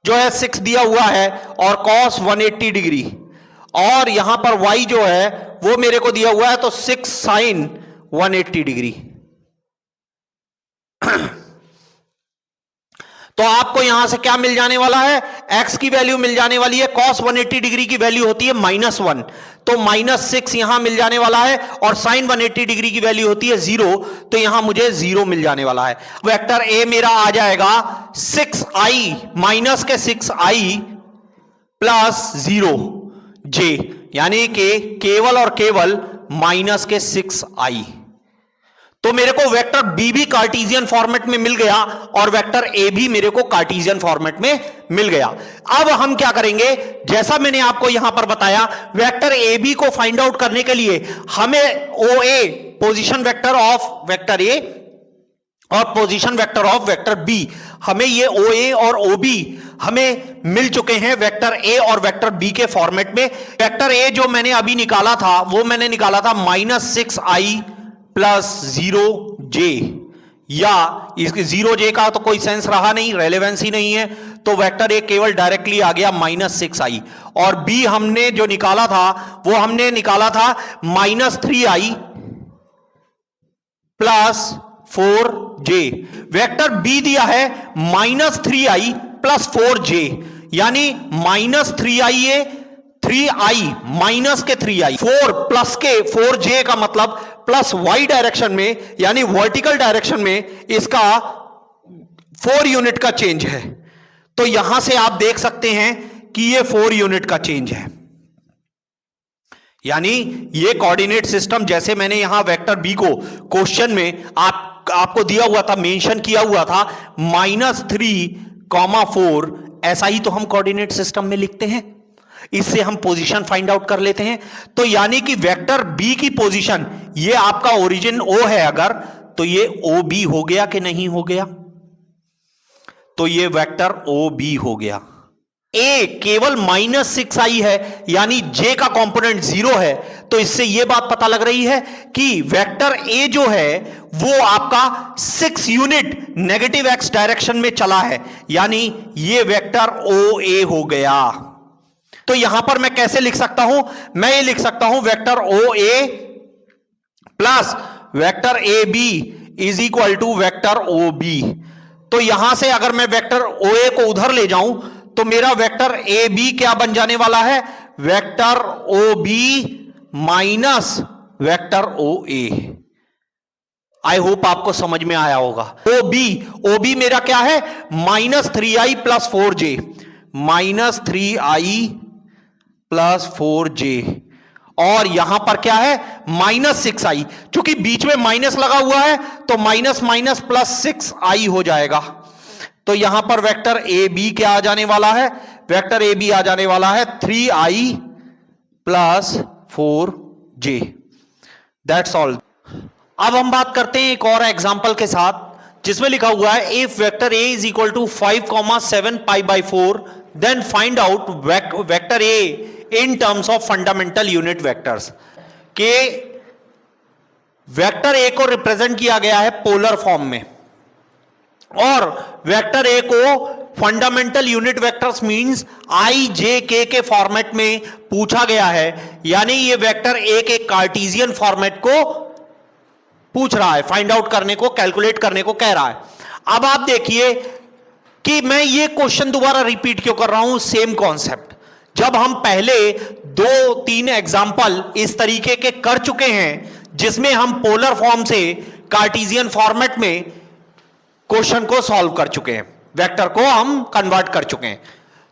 जो है 6 दिया हुआ है और cos 180 डिग्री, और यहां पर y जो है वो मेरे को दिया हुआ है तो 6 sin 180 डिग्री। तो आपको यहां से क्या मिल जाने वाला है, x की वैल्यू मिल जाने वाली है, cos 180 डिग्री की वैल्यू होती है -1, तो -6 यहां मिल जाने वाला है, और sin 180 डिग्री की वैल्यू होती है 0, तो यहां मुझे 0 मिल जाने वाला है। वेक्टर a मेरा आ जाएगा 6i माइनस के 6i प्लस 0j, यानी कि केवल और केवल माइनस के 6i। तो मेरे को वेक्टर बी भी कार्टेशियन फॉर्मेट में मिल गया और वेक्टर ए भी मेरे को कार्टेशियन फॉर्मेट में मिल गया। अब हम क्या करेंगे, जैसा मैंने आपको यहां पर बताया, वेक्टर ए बी को फाइंड आउट करने के लिए हमें O A position vector of vector A और position vector of vector B, हमें ये ओ ए और ओ बी हमें मिल चुके हैं वेक्टर ए और वेक्टर बी के फॉर्मेट में। वेक्टर ए जो मैंने अभी निकाला था वो मैंने निकाला था -6i प्लस 0j, या इसके 0j का तो कोई सेंस रहा नहीं, रेलेवेंस ही नहीं है, तो वेक्टर ए केवल डायरेक्टली आ गया -6i। और बी हमने जो निकाला था वो हमने निकाला था -3i plus 4j। Vector B दिया है -3i प्लस 4j, यानी -3ia 3i माइनस के 3i, 4 प्लस के 4j का मतलब प्लस y डायरेक्शन में, यानी वर्टिकल डायरेक्शन में इसका 4 यूनिट का चेंज है। तो यहां से आप देख सकते हैं कि ये 4 यूनिट का चेंज है, यानी ये कोऑर्डिनेट सिस्टम जैसे मैंने यहां वेक्टर बी को क्वेश्चन में आपको दिया हुआ था, मेंशन किया हुआ था -3,4, ऐसा ही तो हम कोऑर्डिनेट सिस्टम में लिखते हैं। इससे हम पोजीशन फाइंड आउट कर लेते हैं। तो यानी कि वेक्टर बी की पोजीशन, ये आपका ओरिजिन ओ है अगर, तो ये ओ बी हो गया कि नहीं हो गया, तो ये वेक्टर ओ बी हो गया। ए केवल -6i है, यानी जे का कंपोनेंट 0 है, तो इससे यह बात पता लग रही है कि वेक्टर ए जो है वो आपका 6 यूनिट नेगेटिव एक्स डायरेक्शन में चला है, यानी ये वेक्टर ओ ए हो गया। तो यहां पर मैं कैसे लिख सकता हूं, मैं ये लिख सकता हूं vector O A plus vector A B is equal to vector O B. तो यहां से अगर मैं वेक्टर ओ ए को उधर ले जाऊं तो मेरा वेक्टर ए बी क्या बन जाने वाला है, vector O B minus vector O A. I hope आपको समझ में आया होगा। ओ बी मेरा क्या है, -3i plus 4j, -3i plus 4j, और यहां पर क्या है -6i, चूंकि बीच में माइनस लगा हुआ है तो माइनस माइनस प्लस 6i हो जाएगा। तो यहां पर वेक्टर ए बी क्या आ जाने वाला है, वेक्टर ए बी आ जाने वाला है 3i plus 4j। That's all. अब हम बात करते हैं एक और एग्जांपल के साथ, जिसमें लिखा हुआ है if vector A is equal to 5,7 π/4 then find out vector A in terms of fundamental unit vectors. के वेक्टर ए को रिप्रेजेंट किया गया है पोलर फॉर्म में, और वेक्टर ए को fundamental unit vectors means I J K format में पूछा गया है, यानी ये वेक्टर ए के कार्टेशियन फॉर्मेट को पूछ रहा है, फाइंड आउट करने को, कैलकुलेट करने को कह रहा है। अब आप देखिए कि मैं ये क्वेश्चन दोबारा रिपीट क्यों कर रहा हूं, सेम कॉन्सेप्ट। जब हम पहले 2-3 एग्जाम्पल इस तरीके के कर चुके हैं जिसमें हम पोलर फॉर्म से कार्टेशियन फॉर्मेट में क्वेश्चन को सॉल्व कर चुके हैं, वेक्टर को हम कन्वर्ट कर चुके हैं,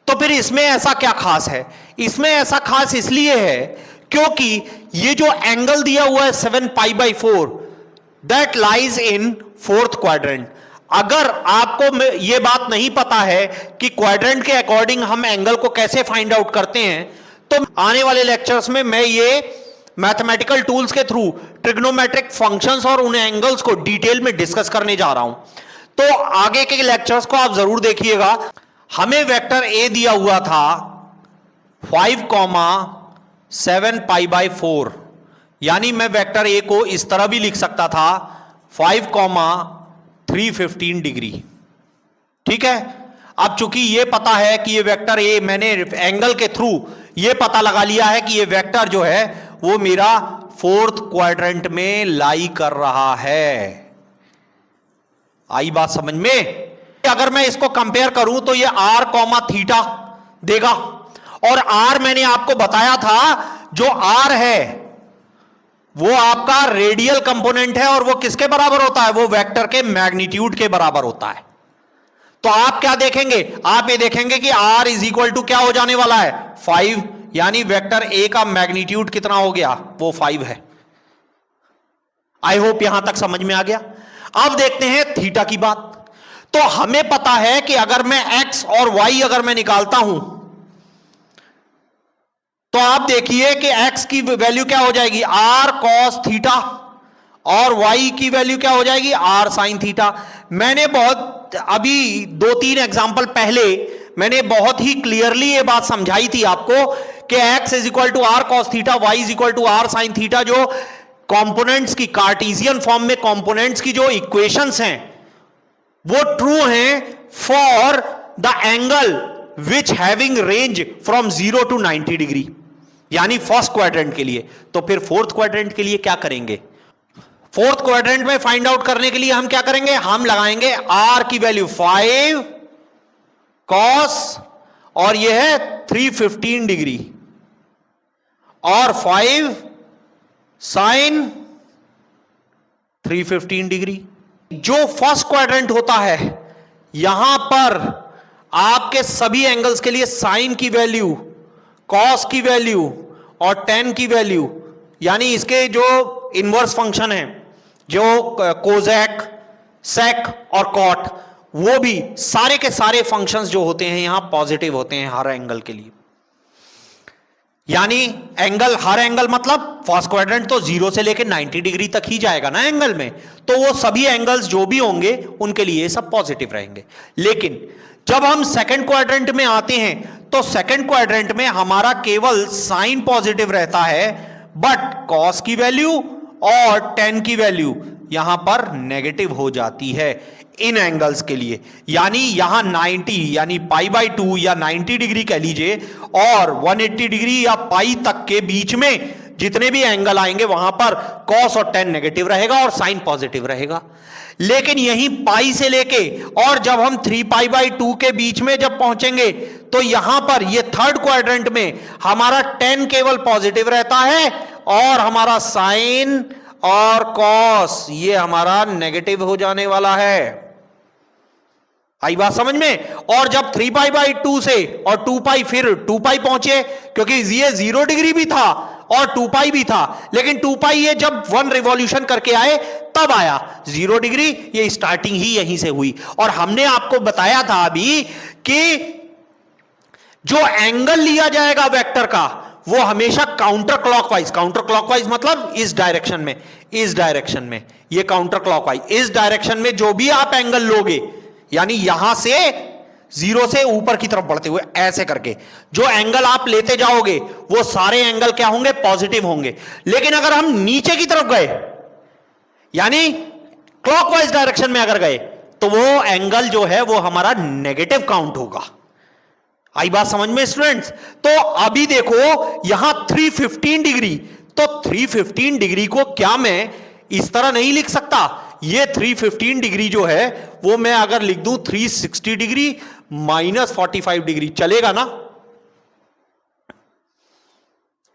तो फिर इसमें ऐसा क्या खास है? इसमें ऐसा खास इसलिए है क्योंकि ये जो एंगल दिया हुआ है 7 π/4 that lies in 4th quadrant. अगर आपको ये बात नहीं पता है कि क्वाड्रेंट के अकॉर्डिंग हम एंगल को कैसे फाइंड आउट करते हैं, तो आने वाले लेक्चर्स में मैं ये मैथमेटिकल टूल्स के थ्रू ट्रिग्नोमेट्रिक फंक्शंस और उन एंगल्स को डिटेल में डिस्कस करने जा रहा हूं। तो आगे के लेक्चर्स को आप जरूर देखिएगा। हमें वेक्टर ए दिया हुआ था 5,7 π/4, यानी मैं वेक्टर ए को इस तरह भी लिख सकता था 5,315 डिग्री। ठीक है, अब चूंकि ये पता है कि ये वेक्टर ए, मैंने एंगल के थ्रू ये पता लगा लिया है कि ये वेक्टर जो है वो मेरा 4th क्वाड्रेंट में लाई कर रहा है। आई बात समझ में? अगर मैं इसको कंपेयर करूं तो ये r कॉमा थीटा देगा, और r मैंने आपको बताया था जो r है वो आपका रेडियल कंपोनेंट है, और वो किसके बराबर होता है, वो वेक्टर के मैग्नीट्यूड के बराबर होता है। तो आप क्या देखेंगे, आप ये देखेंगे कि r इज इक्वल टू क्या हो जाने वाला है 5, यानी वेक्टर a का मैग्नीट्यूड कितना हो गया, वो 5 है। आई होप यहां तक समझ में आ गया। अब देखते हैं थीटा की बात। तो हमें पता है कि अगर मैं x और y अगर मैं निकालता हूं तो आप देखिए कि x की वैल्यू क्या हो जाएगी r cos थीटा, और y की वैल्यू क्या हो जाएगी r sin थीटा। मैंने बहुत अभी 2-3 एग्जाम्पल पहले मैंने बहुत ही क्लियरली ये बात समझाई थी आपको कि x is equal to r cos theta, y is equal to r sin theta, जो कंपोनेंट्स की कार्टेशियन फॉर्म में कंपोनेंट्स की जो इक्वेशंस हैं वो ट्रू हैं for the angle which having range from 0 to 90 degree, यानी फर्स्ट क्वाड्रेंट के लिए। तो फिर फोर्थ क्वाड्रेंट के लिए क्या करेंगे, फोर्थ क्वाड्रेंट में फाइंड आउट करने के लिए हम क्या करेंगे, हम लगाएंगे r की वैल्यू 5 cos, और यह है 315 डिग्री, और 5 sin 315 डिग्री। जो फर्स्ट क्वाड्रेंट होता है यहां पर आपके सभी एंगल्स के लिए साइन की वैल्यू, कॉस की वैल्यू और टेन की वैल्यू, यानी इसके जो इनवर्स फंक्शन है जो कोजेक, सेक और कॉट, वो भी सारे के सारे फंक्शंस जो होते हैं यहां पॉजिटिव होते हैं हर एंगल के लिए। यानी एंगल, हर एंगल मतलब फर्स्ट क्वाड्रेंट तो 0 से लेकर 90 डिग्री तक ही जाएगा ना एंगल में, तो वो सभी एंगल्स जो भी होंगे उनके लिए सब पॉजिटिव रहेंगे। लेकिन जब हम सेकंड क्वाड्रेंट में आते हैं तो सेकंड क्वाड्रेंट में हमारा केवल साइन पॉजिटिव रहता है, बट कॉस की वैल्यू और टेन की वैल्यू यहां पर नेगेटिव हो जाती है इन एंगल्स के लिए। यानी यहां 90 यानी π/2 या 90 डिग्री कह लीजिए, और 180 डिग्री या पाई तक के बीच में जितने भी एंगल आएंगे वहां पर कॉस और टेन नेगेटिव रहेगा और साइन पॉजिटिव रहेगा। लेकिन यही पाई से लेके और जब हम 3π/2 के बीच में जब पहुंचेंगे तो यहां पर ये थर्ड क्वाड्रेंट में हमारा टेन केवल पॉजिटिव रहता है और हमारा साइन और कॉस ये हमारा नेगेटिव हो जाने वाला है। आई बात समझ में। और जब 3π/2 से और 2π फिर 2π पहुंचे, क्योंकि ये 0 डिग्री भी था और 2π भी था, लेकिन 2π ये जब 1 रिवॉल्यूशन करके आए तब आया 0 डिग्री, ये स्टार्टिंग ही यहीं से हुई। और हमने आपको बताया था अभी कि जो एंगल लिया जाएगा वेक्टर का वो हमेशा काउंटर क्लॉकवाइज मतलब इस डायरेक्शन में, इस डायरेक्शन में, ये काउंटर क्लॉकवाइज, इस डायरेक्शन में जो भी आप एंगल लोगे, यानी यहां से 0 से ऊपर की तरफ बढ़ते हुए ऐसे करके जो एंगल आप लेते जाओगे वो सारे एंगल क्या होंगे, पॉजिटिव होंगे। लेकिन अगर हम नीचे की तरफ गए यानी क्लॉकवाइज डायरेक्शन में अगर गए तो वो एंगल जो है वो हमारा नेगेटिव काउंट होगा। आई बात समझ में स्टूडेंट्स। तो अभी देखो यहां 315 डिग्री, तो 315 डिग्री को क्या मैं इस तरह नहीं लिख सकता, ये 315 डिग्री जो है वो मैं अगर लिख दूं 360 डिग्री -45 डिग्री, चलेगा ना?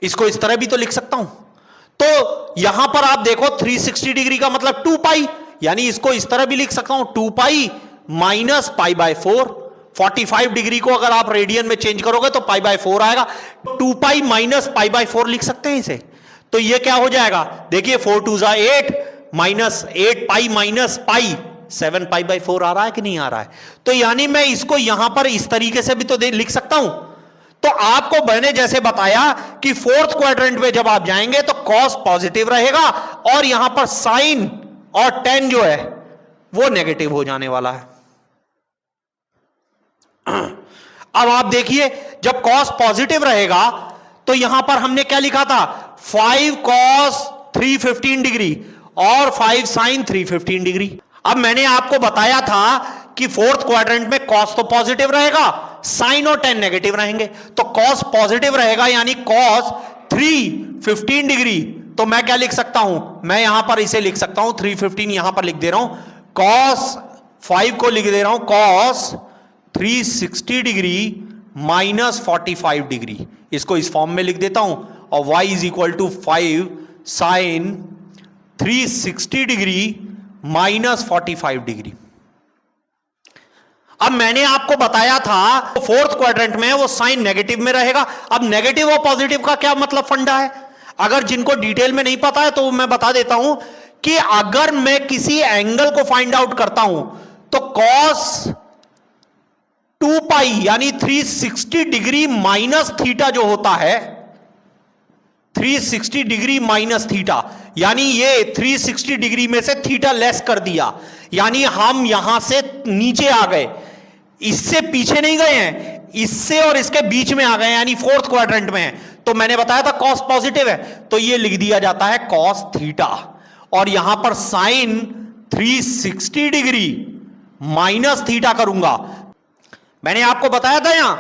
इसको इस तरह भी तो लिख सकता हूं। तो यहां पर आप देखो 360 डिग्री का मतलब 2π, यानी इसको इस तरह भी लिख सकता हूं 2π -π/4। 45 डिग्री को अगर आप रेडियन में चेंज करोगे तो π/4 आएगा, 2π -π/4 लिख सकते हैं इसे। तो ये क्या हो जाएगा, देखिए 4 2 8 -8π -π 7π/4 आ रहा है कि नहीं आ रहा है। तो यानी मैं इसको यहां पर इस तरीके से भी तो लिख सकता हूं। तो आपको मैंने जैसे बताया कि फोर्थ क्वाड्रेंट में जब आप जाएंगे तो कॉस पॉजिटिव रहेगा और यहां पर साइन और टेन जो है वो नेगेटिव हो जाने वाला है। अब आप देखिए जब कॉस पॉजिटिव रहेगा तो यहां पर हमने क्या लिखा था, 5 cos 315 डिग्री और 5 sin 315 डिग्री। अब मैंने आपको बताया था कि फोर्थ क्वाड्रेंट में कॉस तो पॉजिटिव रहेगा, साइन और टेन नेगेटिव रहेंगे। तो कॉस पॉजिटिव रहेगा यानी कॉस 315 डिग्री, तो मैं क्या लिख सकता हूं, मैं यहां पर इसे लिख सकता हूं 315 यहां पर लिख दे रहा हूं, कॉस 5 को लिख दे रहा हूं cos 360 डिग्री माइनस 45 डिग्री, इसको इस फॉर्म में लिख देता हूं, और y is equal to 5 sine 360 degree minus 45 degree. अब मैंने आपको बताया था फोर्थ क्वाड्रेंट में वो साइन नेगेटिव में रहेगा। अब नेगेटिव और पॉजिटिव का क्या मतलब फंडा है, अगर जिनको डिटेल में नहीं पता है तो मैं बता देता हूं कि अगर मैं किसी एंगल को फाइंड आउट करता हूं तो cos 2 पाई यानी 360 डिग्री माइनस थीटा जो होता है, 360 डिग्री माइनस थीटा, यानी ये 360 डिग्री में से थीटा लेस कर दिया, यानी हम यहां से नीचे आ गए, इससे पीछे नहीं गए हैं, इससे और इसके बीच में आ गए, यानी फोर्थ क्वाड्रेंट में है। तो मैंने बताया था cos पॉजिटिव है, तो ये लिख दिया जाता है cos थीटा, और यहां पर साइन 360 डिग्री माइनस थीटा करूंगा। मैंने आपको बताया था, यहां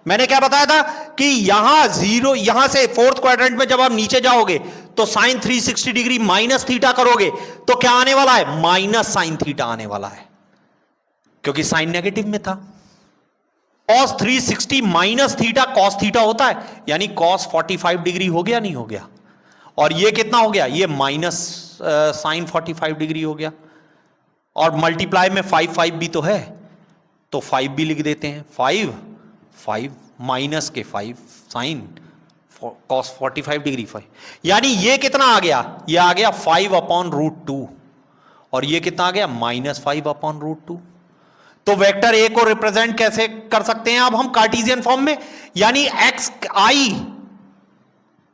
मैंने क्या बताया था कि यहां जीरो, यहां से फोर्थ क्वाड्रेंट में जब आप नीचे जाओगे तो साइन 360 डिग्री माइनस थीटा करोगे तो क्या आने वाला है, माइनस साइन थीटा आने वाला है, क्योंकि साइन नेगेटिव में था। cos 360 minus theta cos theta होता है, यानी cos 45 डिग्री हो गया, नहीं हो गया, और ये कितना हो गया, ये माइनस साइन 45 डिग्री हो गया, और मल्टीप्लाई में 5 भी तो है, तो 5 भी लिख देते हैं, 5 माइनस के 5 साइन cos 45 डिग्री 5, यानी ये कितना आ गया, ये आ गया 5/√2, और ये कितना आ गया, -5/√2। तो वेक्टर ए को रिप्रेजेंट कैसे कर सकते हैं अब हम कार्टेशियन फॉर्म में, यानी एक्स आई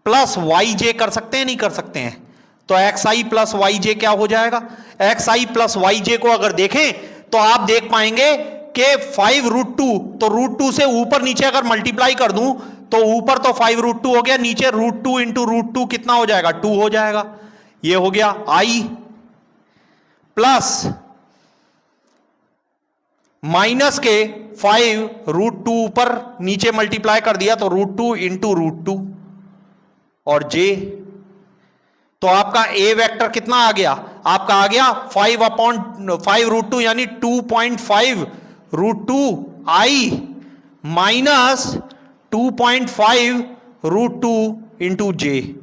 प्लस वाई जे कर सकते हैं, नहीं कर सकते हैं, तो एक्स आई प्लस वाई जे क्या हो जाएगा, एक्स आई प्लस वाई जे को अगर देखें तो आप देख पाएंगे कि 5√2, तो √2 से ऊपर नीचे अगर मल्टीप्लाई कर दूं तो ऊपर तो 5√2 हो गया, नीचे √2 इंटू √2 कितना हो जाएगा, 2 हो जाएगा, ये हो गया आई, प्लस माइनस के 5√2 ऊपर नीचे मल्टीप्लाई कर दिया तो √2 इंटू √2 और जे, तो आपका ए वेक्टर कितना आ गया, आपका आ गया 5/5√2 यानी 2.5√2 आई माइनस 2.5√2 इंटू जे।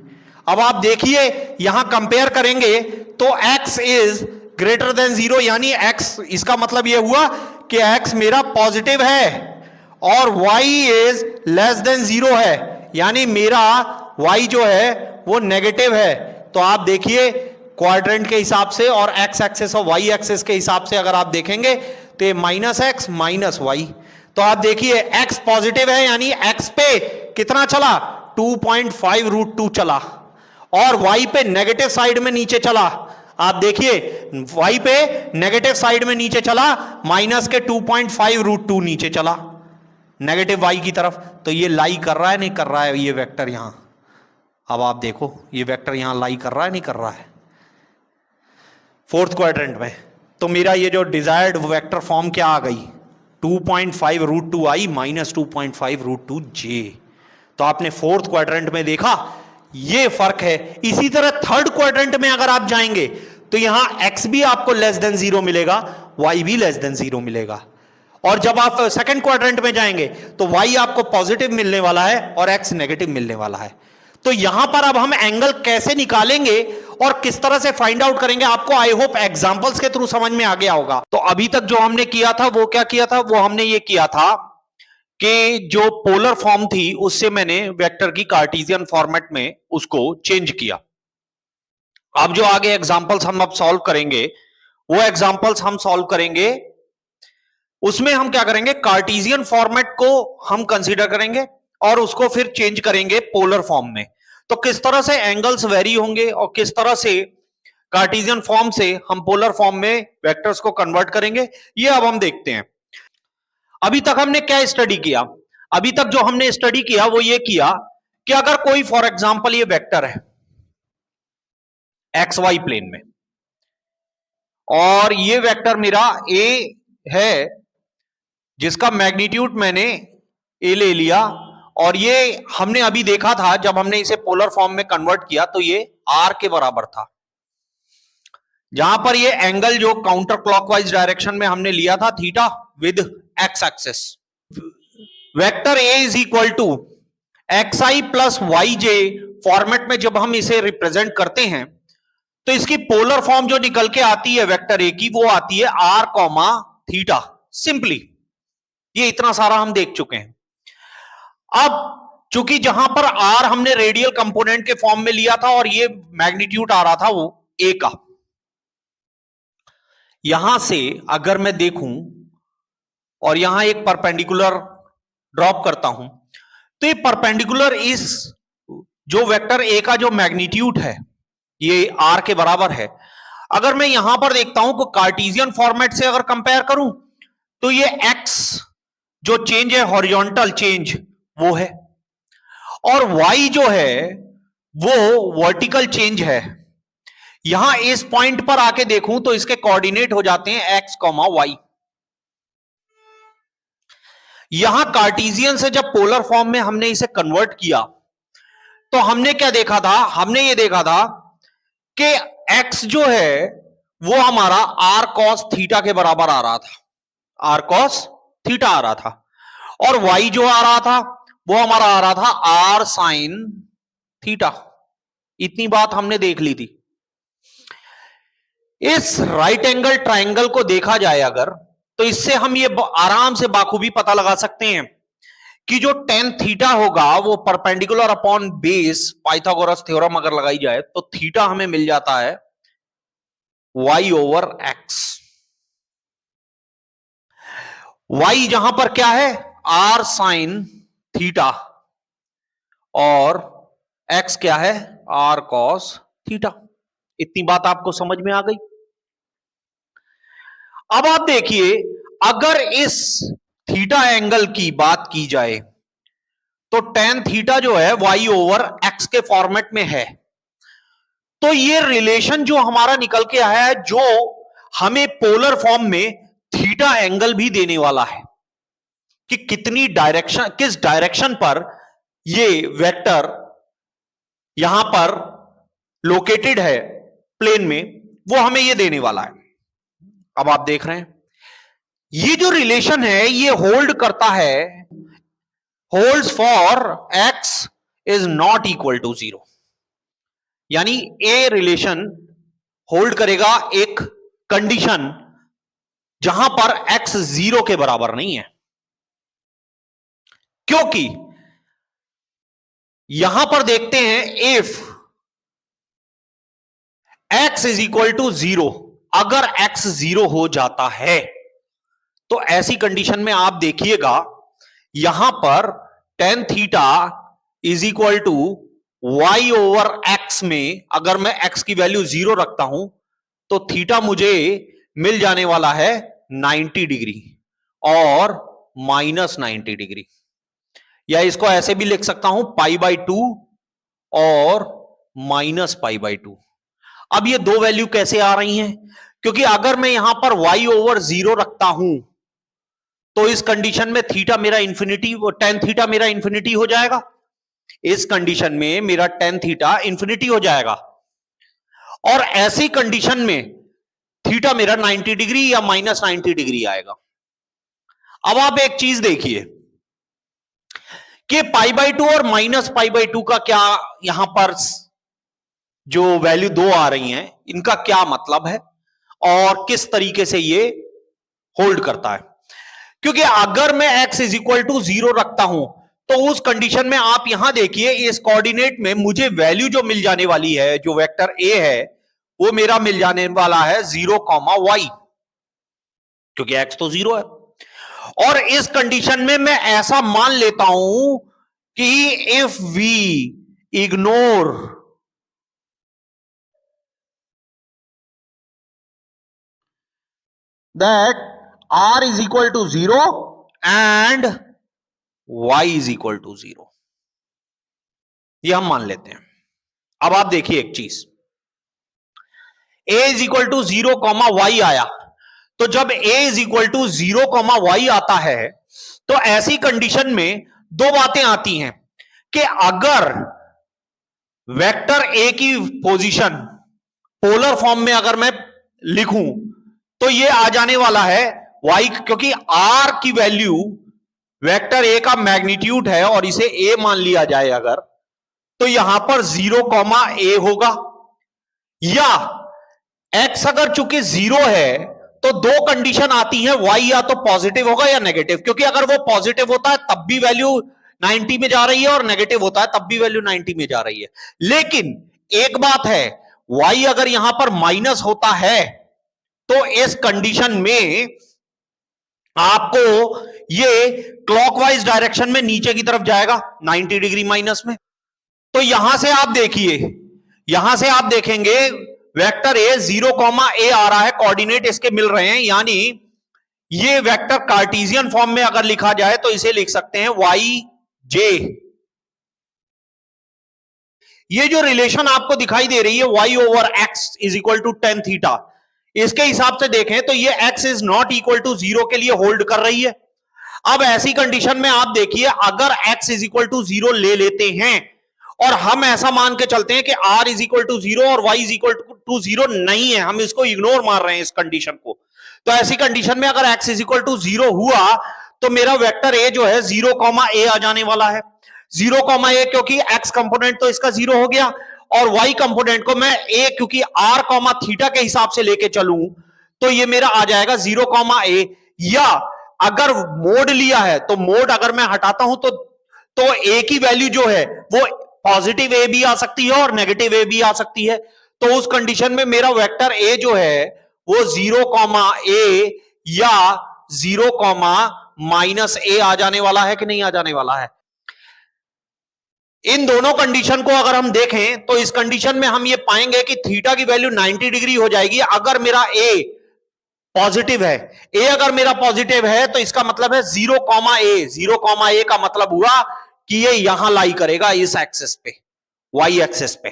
अब आप देखिए यहां कंपेयर करेंगे तो x इज ग्रेटर देन 0, यानी x, इसका मतलब यह हुआ कि x मेरा पॉजिटिव है और y इज लेस देन 0 है, यानी मेरा y जो है वो नेगेटिव है। तो आप देखिए क्वाड्रेंट के हिसाब से और x एक्सिस और y एक्सिस के हिसाब से अगर आप देखेंगे तो ये -x -y, तो आप देखिए x पॉजिटिव है यानी x पे कितना चला, 2.5√2 चला, और y पे नेगेटिव साइड में नीचे चला, आप देखिए y पे नेगेटिव साइड में नीचे चला, माइनस के 2.5√2 नीचे चला नेगेटिव y की तरफ, तो ये लाई कर रहा है नहीं कर रहा है ये वेक्टर यहां, अब आप देखो ये वेक्टर यहां लाई कर रहा है नहीं कर रहा है फोर्थ क्वाड्रेंट में। तो मेरा ये जो डिजायर्ड वेक्टर फॉर्म क्या आ गई, 2.5√2 आई माइनस 2.5√2 जे। तो आपने फोर्थ क्वाड्रेंट में देखा ये फर्क है। इसी तरह थर्ड क्वाड्रेंट में अगर आप जाएंगे तो यहां x भी आपको लेस देन 0 मिलेगा, y भी लेस देन 0 मिलेगा, और जब आप सेकंड क्वाड्रेंट में जाएंगे तो y आपको पॉजिटिव मिलने वाला है और x नेगेटिव मिलने वाला है। तो यहां पर अब हम एंगल कैसे निकालेंगे और किस तरह से फाइंड आउट करेंगे, आपको आई होप एग्जांपल्स के थ्रू समझ में आ गया होगा। तो अभी तक जो हमने किया था वो क्या किया था, वो हमने ये किया था कि जो पोलर फॉर्म थी उससे मैंने वेक्टर की कार्टेशियन फॉर्मेट में उसको चेंज किया। अब जो आगे एग्जांपल्स हम अब सॉल्व करेंगे वो एग्जांपल्स हम सॉल्व करेंगे, उसमें हम क्या करेंगे, कार्टेशियन फॉर्मेट को हम कंसीडर करेंगे और उसको फिर चेंज करेंगे पोलर फॉर्म में। तो किस तरह से एंगल्स वेरी होंगे और किस तरह से कार्टेशियन फॉर्म से हम पोलर फॉर्म में वेक्टर्स को कन्वर्ट करेंगे, ये अब हम देखते हैं। अभी तक हमने क्या स्टडी किया, अभी तक जो हमने स्टडी किया वो ये किया कि अगर कोई फॉर एग्जांपल ये वेक्टर है एक्स वाई प्लेन में और ये वेक्टर मेरा ए है जिसका मैग्नीट्यूड मैंने ए ले लिया, और ये हमने अभी देखा था जब हमने इसे पोलर फॉर्म में कन्वर्ट किया तो ये आर के बराबर था। जहां पर ये एंगल जो काउंटर क्लॉकवाइज डायरेक्शन में हमने लिया था theta with x axis, vector A is equal to x i plus y j format में जब हम इसे रिप्रेजेंट करते हैं तो इसकी पोलर फॉर्म जो निकल के आती है वेक्टर ए की वो आती है आर कॉमा थीटा, सिंपली। ये इतना सारा हम देख चुके हैं। अब चूंकि जहां पर आर हमने रेडियल कंपोनेंट के फॉर्म में लिया था और ये मैग्नीट्यूड आ रहा था वो ए का, यहां से अगर मैं देखूं और यहां एक परपेंडिकुलर ड्रॉप करता हूं तो ये परपेंडिकुलर इस जो वेक्टर ए का जो मैग्नीट्यूड है ये आर के बराबर है। अगर मैं यहां पर देखता हूं कि कार्टेशियन फॉर्मेट से अगर कंपेयर करूं तो ये एक्स जो चेंज है हॉरिजॉन्टल चेंज वो है और वाई जो है वो वर्टिकल चेंज है। यहां इस पॉइंट पर आके देखूं तो इसके कोऑर्डिनेट हो जाते हैं एक्स कॉमा वाई। यहां कार्टेशियन से जब पोलर फॉर्म में हमने इसे कन्वर्ट किया तो हमने क्या देखा था, हमने ये देखा था कि x जो है वो हमारा r cos थीटा के बराबर आ रहा था, r cos थीटा आ रहा था, और y जो आ रहा था वो हमारा आ रहा था r sin थीटा। इतनी बात हमने देख ली थी। इस राइट एंगल ट्राइंगल को देखा जाए अगर तो इससे हम ये आराम से बाखूबी पता लगा सकते हैं कि जो tan थीटा होगा वो perpendicular upon base Pythagoras theorem अगर लगाई जाए तो थीटा हमें मिल जाता है y ओवर x। y जहां पर क्या है r sin थीटा और x क्या है r cos थीटा। इतनी बात आपको समझ में आ गई। अब आप देखिए अगर इस थीटा एंगल की बात की जाए तो tan थीटा जो है y ओवर x के फॉर्मेट में है, तो ये रिलेशन जो हमारा निकल के आया है जो हमें पोलर फॉर्म में थीटा एंगल भी देने वाला है कि कितनी डायरेक्शन, किस डायरेक्शन पर ये वेक्टर यहां पर लोकेटेड है प्लेन में, वो हमें ये देने वाला है। अब आप देख रहे हैं ये जो रिलेशन है ये होल्ड करता है, holds for x is not equal to 0, यानी ए रिलेशन होल्ड करेगा एक कंडीशन जहां पर x 0 के बराबर नहीं है, क्योंकि यहां पर देखते हैं if x is equal to 0, अगर x 0 हो जाता है तो ऐसी कंडीशन में आप देखिएगा यहां पर tan theta is equal to y over x में अगर मैं x की वैल्यू 0 रखता हूं तो थीटा मुझे मिल जाने वाला है 90 डिग्री और माइनस 90 डिग्री, या इसको ऐसे भी लिख सकता हूं π/2 और माइनस π/2। अब ये दो वैल्यू कैसे आ रही हैं, क्योंकि अगर मैं यहां पर y ओवर 0 रखता हूं तो इस कंडीशन में थीटा मेरा इंफिनिटी, tan थीटा मेरा इंफिनिटी हो जाएगा। इस कंडीशन में मेरा tan थीटा इंफिनिटी हो जाएगा और ऐसी कंडीशन में थीटा मेरा 90 डिग्री या माइनस 90 डिग्री आएगा। अब आप एक चीज देखिए कि π/2 और माइनस π/2 का क्या यहां पर जो वैल्यू 2 आ रही हैं इनका क्या मतलब है और किस तरीके से ये होल्ड करता है। क्योंकि अगर मैं x इज इक्वल टू 0 रखता हूं तो उस कंडीशन में आप यहां देखिए इस कोऑर्डिनेट में मुझे वैल्यू जो मिल जाने वाली है, जो वेक्टर a है वो मेरा मिल जाने वाला है 0, y, क्योंकि x तो 0 है। और इस कंडीशन में मैं ऐसा मान लेता हूं कि if we ignore that r is equal to 0 and y is equal to 0, ये हम मान लेते हैं। अब आप देखिए एक चीज, a is equal to 0, y आया, तो जब a is equal to 0, y आता है तो ऐसी कंडीशन में दो बातें आती हैं कि अगर वेक्टर a की पोजीशन पोलर फॉर्म में अगर मैं लिखूं तो ये आ जाने वाला है y, क्योंकि r की वैल्यू वेक्टर a का मैग्नीट्यूड है और इसे a मान लिया जाए अगर, तो यहां पर 0, a होगा। या x अगर चूंकि 0 है तो दो कंडीशन आती हैं, y या तो पॉजिटिव होगा या नेगेटिव, क्योंकि अगर वो पॉजिटिव होता है तब भी वैल्यू 90 में जा रही है और नेगेटिव होता है तब भी वैल्यू 90 में जा रही है। लेकिन एक बात है, y अगर यहां पर माइनस होता है तो इस कंडीशन में आपको ये क्लॉकवाइज डायरेक्शन में नीचे की तरफ जाएगा 90 डिग्री माइनस में। तो यहां से आप देखिए, यहां से आप देखेंगे वेक्टर ए 0, a आ रहा है, कोऑर्डिनेट इसके मिल रहे हैं, यानी ये वेक्टर कार्टेशियन फॉर्म में अगर लिखा जाए तो इसे लिख सकते हैं वाई जे। ये जो रिलेशन आपको दिखाई दे रही है y over x is equal to tan theta, इसके हिसाब से देखें तो ये x is not equal to 0 के लिए होल्ड कर रही है। अब ऐसी कंडीशन में आप देखिए, अगर x इज इक्वल टू 0 ले लेते हैं और हम ऐसा मान के चलते हैं कि r इज इक्वल टू 0 और y इज इक्वल टू 0 नहीं है, हम इसको इग्नोर मार रहे हैं इस कंडीशन को, तो ऐसी कंडीशन में अगर x इज इक्वल टू 0 हुआ तो मेरा वेक्टर a जो है 0, a आ जाने वाला है। 0, a क्योंकि x कंपोनेंट तो इसका 0 हो गया और y कंपोनेंट को मैं a क्योंकि r, थीटा के हिसाब से लेके चलूं तो ये मेरा आ जाएगा 0, a। या अगर मोड लिया है तो मोड अगर मैं हटाता हूं तो a की वैल्यू जो है वो पॉजिटिव a भी आ सकती है और नेगेटिव a भी आ सकती है। तो उस कंडीशन में मेरा वेक्टर a जो है वो 0, a या 0, -a आ जाने वाला है कि नहीं आ जाने वाला है। इन दोनों कंडीशन को अगर हम देखें तो इस कंडीशन में हम ये पाएंगे कि थीटा की वैल्यू 90 डिग्री हो जाएगी अगर मेरा a पॉजिटिव है। a अगर मेरा पॉजिटिव है तो इसका मतलब है 0, a। 0, a का मतलब हुआ कि ये यहां लाई करेगा इस एक्सिस पे, y एक्सिस पे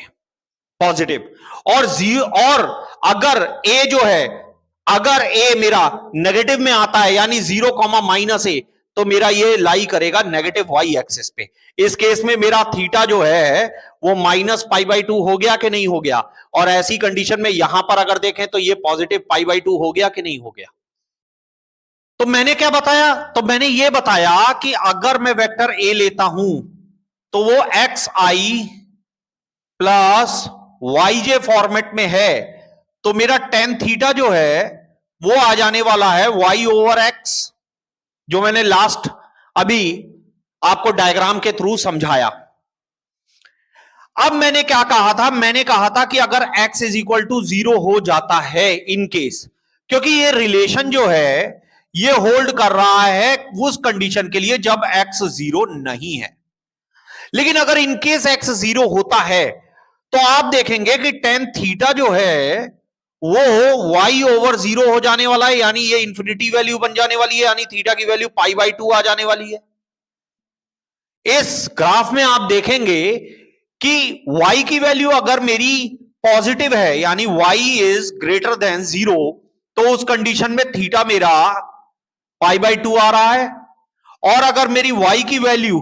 पॉजिटिव। और अगर a जो है, अगर a मेरा नेगेटिव में आता है यानी 0, -a, तो मेरा ये लाई करेगा नेगेटिव y एक्सिस पे। इस केस में मेरा थीटा जो है वो -π/2 हो गया कि नहीं हो गया, और ऐसी कंडीशन में यहां पर अगर देखें तो ये पॉजिटिव π/2 हो गया कि नहीं हो गया। तो मैंने क्या बताया, तो मैंने ये बताया कि अगर मैं वेक्टर a लेता हूं तो वो xi प्लस yj फॉर्मेट में है, तो मेरा tan थीटा जो है वो आ जाने वाला है y ओवर x, जो मैंने लास्ट अभी आपको डायग्राम के थ्रू समझाया। अब मैंने क्या कहा था, मैंने कहा था कि अगर x इज इक्वल टू 0 हो जाता है इन केस, क्योंकि ये रिलेशन जो है ये होल्ड कर रहा है उस कंडीशन के लिए जब x 0 नहीं है। लेकिन अगर इन केस x 0 होता है तो आप देखेंगे कि tan थीटा जो है वो y ओवर 0 हो जाने वाला है, यानी ये इंफिनिटी वैल्यू बन जाने वाली है, यानी थीटा की वैल्यू π/2 आ जाने वाली है। इस ग्राफ में आप देखेंगे कि y की वैल्यू अगर मेरी पॉजिटिव है यानी y इज ग्रेटर देन 0, तो उस कंडीशन में थीटा मेरा π/2 आ रहा है। और अगर मेरी y की वैल्यू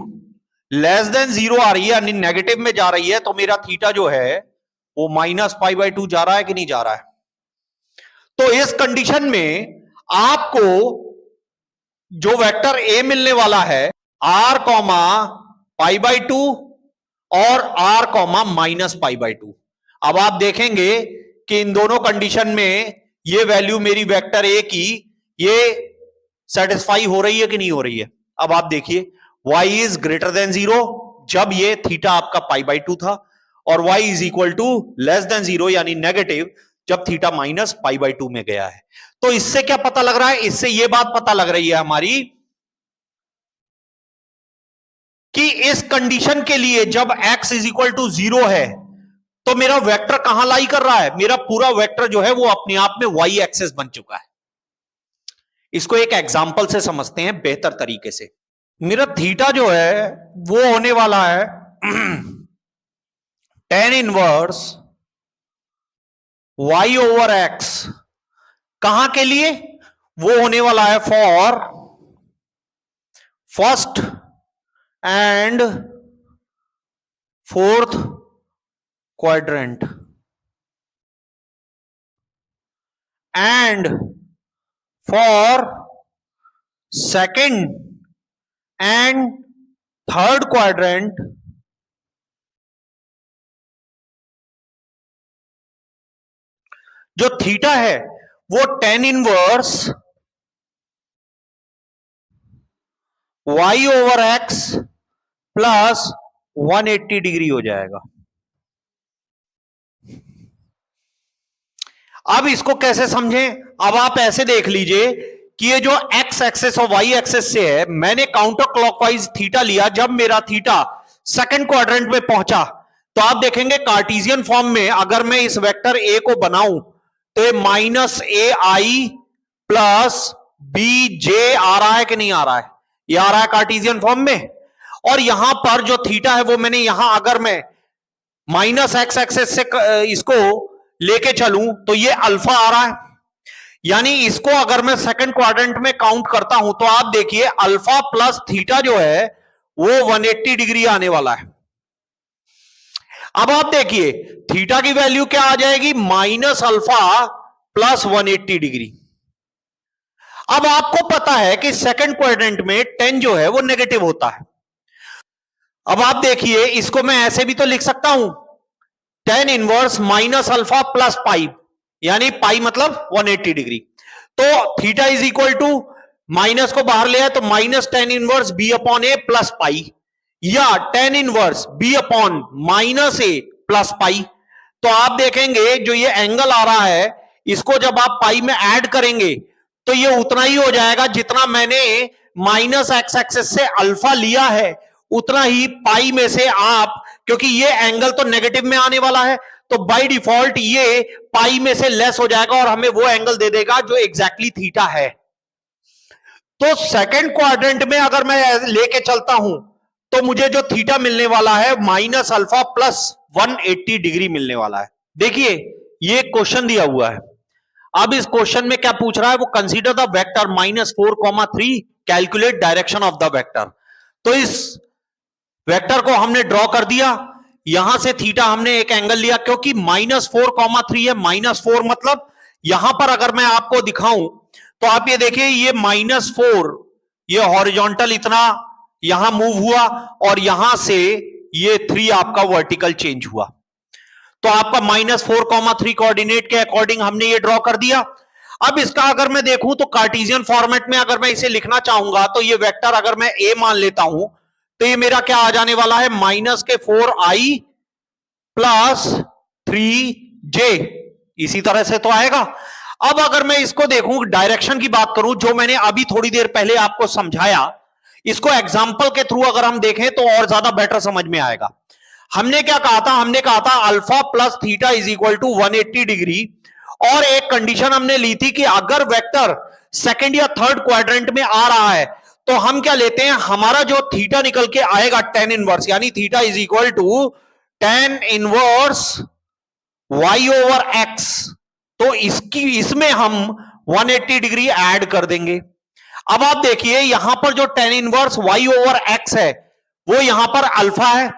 लेस देन 0 आ रही है यानी नेगेटिव में जा रही है, तो मेरा थीटा जो है वो -π/2 जा रहा है कि नहीं जा रहा है। तो इस कंडीशन में आपको जो वेक्टर a मिलने वाला है r, π/2 और r, -π/2। अब आप देखेंगे कि इन दोनों कंडीशन में ये वैल्यू मेरी वेक्टर a की ये सेटिस्फाई हो रही है कि नहीं हो रही है। अब आप देखिए y इज ग्रेटर देन 0 जब ये थीटा आपका π/2 था, और y is equal to less than 0 यानी नेगेटिव जब थीटा -π/2 में गया है। तो इससे क्या पता लग रहा है, इससे ये बात पता लग रही है हमारी कि इस कंडीशन के लिए जब x इज इक्वल टू 0 है तो मेरा वेक्टर कहां लाई कर रहा है, मेरा पूरा वेक्टर जो है वो अपने आप में y एक्सेस बन चुका है। इसको एक एग्जांपल से समझते हैं बेहतर तरीके से। मेरा थीटा जो है वो होने वाला है tan inverse y over x, कहां के लिए, वो होने वाला है for first and fourth quadrant. and for second and third quadrant जो थीटा है वो tan inverse y over x plus 180 degree हो जाएगा। अब इसको कैसे समझें? अब आप ऐसे देख लीजिए कि ये जो x एक्सेस और y एक्सेस से है, मैंने काउंटर क्लॉकवाइज थीटा लिया। जब मेरा थीटा सेकंड क्वाड्रेंट में पहुंचा तो आप देखेंगे कार्टेशियन फॉर्म में अगर मैं इस वेक्टर a को बनाऊं तो माइनस ए आई प्लस बी जे आ रहा है कि नहीं आ रहा है? ये आ रहा है कार्टेशियन फॉर्म में। और यहां पर जो थीटा है वो मैंने यहां अगर मैं माइनस एक्स एक्सेस से इसको लेके चलूं तो ये अल्फा आ रहा है, यानी इसको अगर मैं सेकंड क्वाड्रेंट में काउंट करता हूं तो आप देखिए अल्फा प्लस थीटा जो है वो 180 डिग्री आने वाला है। अब आप देखिए थीटा की वैल्यू क्या आ जाएगी? Minus alpha plus 180 degree. अब आपको पता है कि सेकंड क्वाड्रेंट में 10 जो है वो नेगेटिव होता है। अब आप देखिए इसको मैं ऐसे भी तो लिख सकता हूं, tan inverse minus alpha plus pi, यानी पाई मतलब 180 डिग्री। तो theta is equal to minus को बाहर ले आए तो minus tan inverse B upon A plus pi, या tan inverse B upon minus A plus pi. तो आप देखेंगे जो ये एंगल आ रहा है इसको जब आप पाई में ऐड करेंगे तो ये उतना ही हो जाएगा जितना मैंने माइनस एक्स एक्सेस से अल्फा लिया है, उतना ही पाई में से आप, क्योंकि ये एंगल तो नेगेटिव में आने वाला है तो बाय डिफॉल्ट ये पाई में से लेस हो जाएगा और हमें वो एंगल दे देगा जो एग्जैक्टली थीटा है। तो सेकंड क्वाड्रेंट में अगर मैं लेके चलता हूं तो मुझे जो थीटा मिलने वाला है माइनस अल्फा प्लस 180 डिग्री मिलने वाला है। देखिए ये क्वेश्चन दिया हुआ है। अब इस क्वेश्चन में क्या पूछ रहा है? वो consider the vector -4,3 calculate direction of the vector. तो इस वेक्टर को हमने ड्रॉ कर दिया, यहां से थीटा हमने एक एंगल लिया क्योंकि -4,3 है। -4 मतलब यहां पर अगर मैं आपको दिखाऊं तो आप ये देखिए ये -4 ये हॉरिजॉन्टल इतना यहां मूव हुआ और यहां से ये 3 आपका वर्टिकल चेंज हुआ। तो आपका -4,3 कोऑर्डिनेट के अकॉर्डिंग हमने ये ड्रॉ कर दिया। अब इसका अगर मैं देखूं तो कार्टेशियन फॉर्मेट में अगर मैं इसे लिखना चाहूंगा तो ये वेक्टर अगर मैं ए मान लेता हूं तो ये मेरा क्या आ जाने वाला है? -4i प्लस 3j, इसी तरह से तो आएगा। अब अगर मैं इसको देखूं डायरेक्शन की बात करूं, जो मैंने अभी थोड़ी देर पहले आपको समझाया, इसको एग्जाम्पल के थ्रू अगर हम देखें तो और ज्यादा बेटर समझ में आएगा। हमने क्या कहा था? हमने कहा था alpha plus theta is equal to 180 degree, और एक कंडीशन हमने ली थी कि अगर वेक्टर सेकंड या थर्ड क्वाड्रेंट में आ रहा है तो हम क्या लेते हैं? हमारा जो थीटा निकल के आएगा tan इनवर्स, यानी theta is equal to tan inverse y over x। तो इसमें हम 180 डिग्री ऐड कर देंगे। अब आप देखिए यहां पर जो tan inverse y over x है वो यहां पर अल्फा है।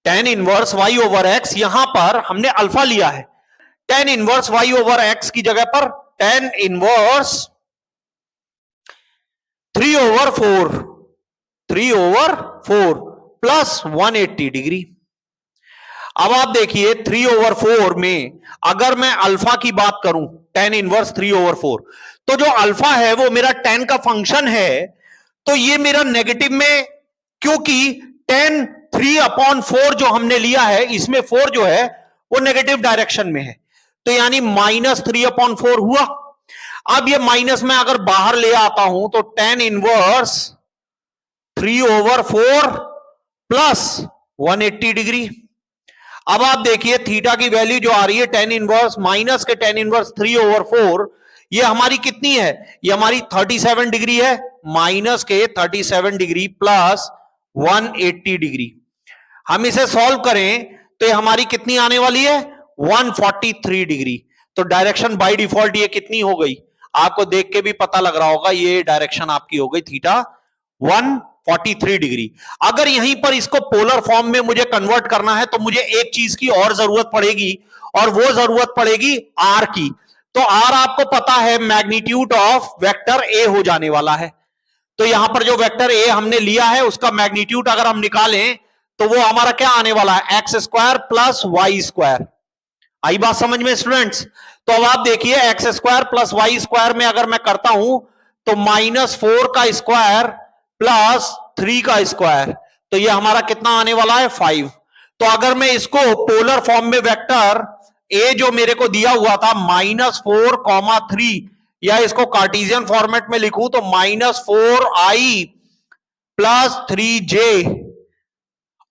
tan inverse y over x यहां पर हमने अल्फा लिया है। tan inverse y over x की जगह पर tan inverse 3 over 4 plus 180 degree. अब आप देखिए 3 ओवर 4 में अगर मैं अल्फा की बात करूं tan इनवर्स 3 ओवर 4, तो जो अल्फा है वो मेरा tan का फंक्शन है, तो ये मेरा नेगेटिव में, क्योंकि tan 3 अपॉन 4 जो हमने लिया है इसमें 4 जो है वो नेगेटिव डायरेक्शन में है, तो यानी -3 अपॉन 4 हुआ। अब ये माइनस में अगर बाहर ले आता हूं तो tan inverse 3 over 4 plus 180 degree. अब आप देखिए थीटा की वैल्यू जो आ रही है tan इनवर्स माइनस के tan इनवर्स 3 ओवर 4, ये हमारी कितनी है? ये हमारी 37 डिग्री है, माइनस के 37 डिग्री प्लस 180 डिग्री। हम इसे सॉल्व करें तो ये हमारी कितनी आने वाली है? 143 डिग्री। तो डायरेक्शन बाय डिफॉल्ट ये कितनी हो गई? आपको देख के भी पता लग रहा होगा, ये डायरेक्शन आपकी हो गई थीटा 143 डिग्री। अगर यहीं पर इसको पोलर फॉर्म में मुझे कन्वर्ट करना है तो मुझे एक चीज की और जरूरत पड़ेगी, और वो जरूरत पड़ेगी आर की। तो आर आपको पता है मैग्नीट्यूड ऑफ वेक्टर ए हो जाने वाला है। तो यहां पर जो वेक्टर ए हमने लिया है उसका मैग्नीट्यूड अगर हम निकालें तो वो हमारा क्या आने वाला है, X square plus Y square. आई बात समझ में स्टूडेंट्स? तो अब आप देखिए X square plus Y square में अगर मैं करता हूं तो -4 का स्क्वायर प्लस 3 का स्क्वायर, तो ये हमारा कितना आने वाला है, 5। तो अगर मैं इसको पोलर फॉर्म में वेक्टर ए जो मेरे को दिया हुआ था -4, 3, या इसको कार्टेशियन फॉर्मेट में लिखूं तो -4i प्लस 3j,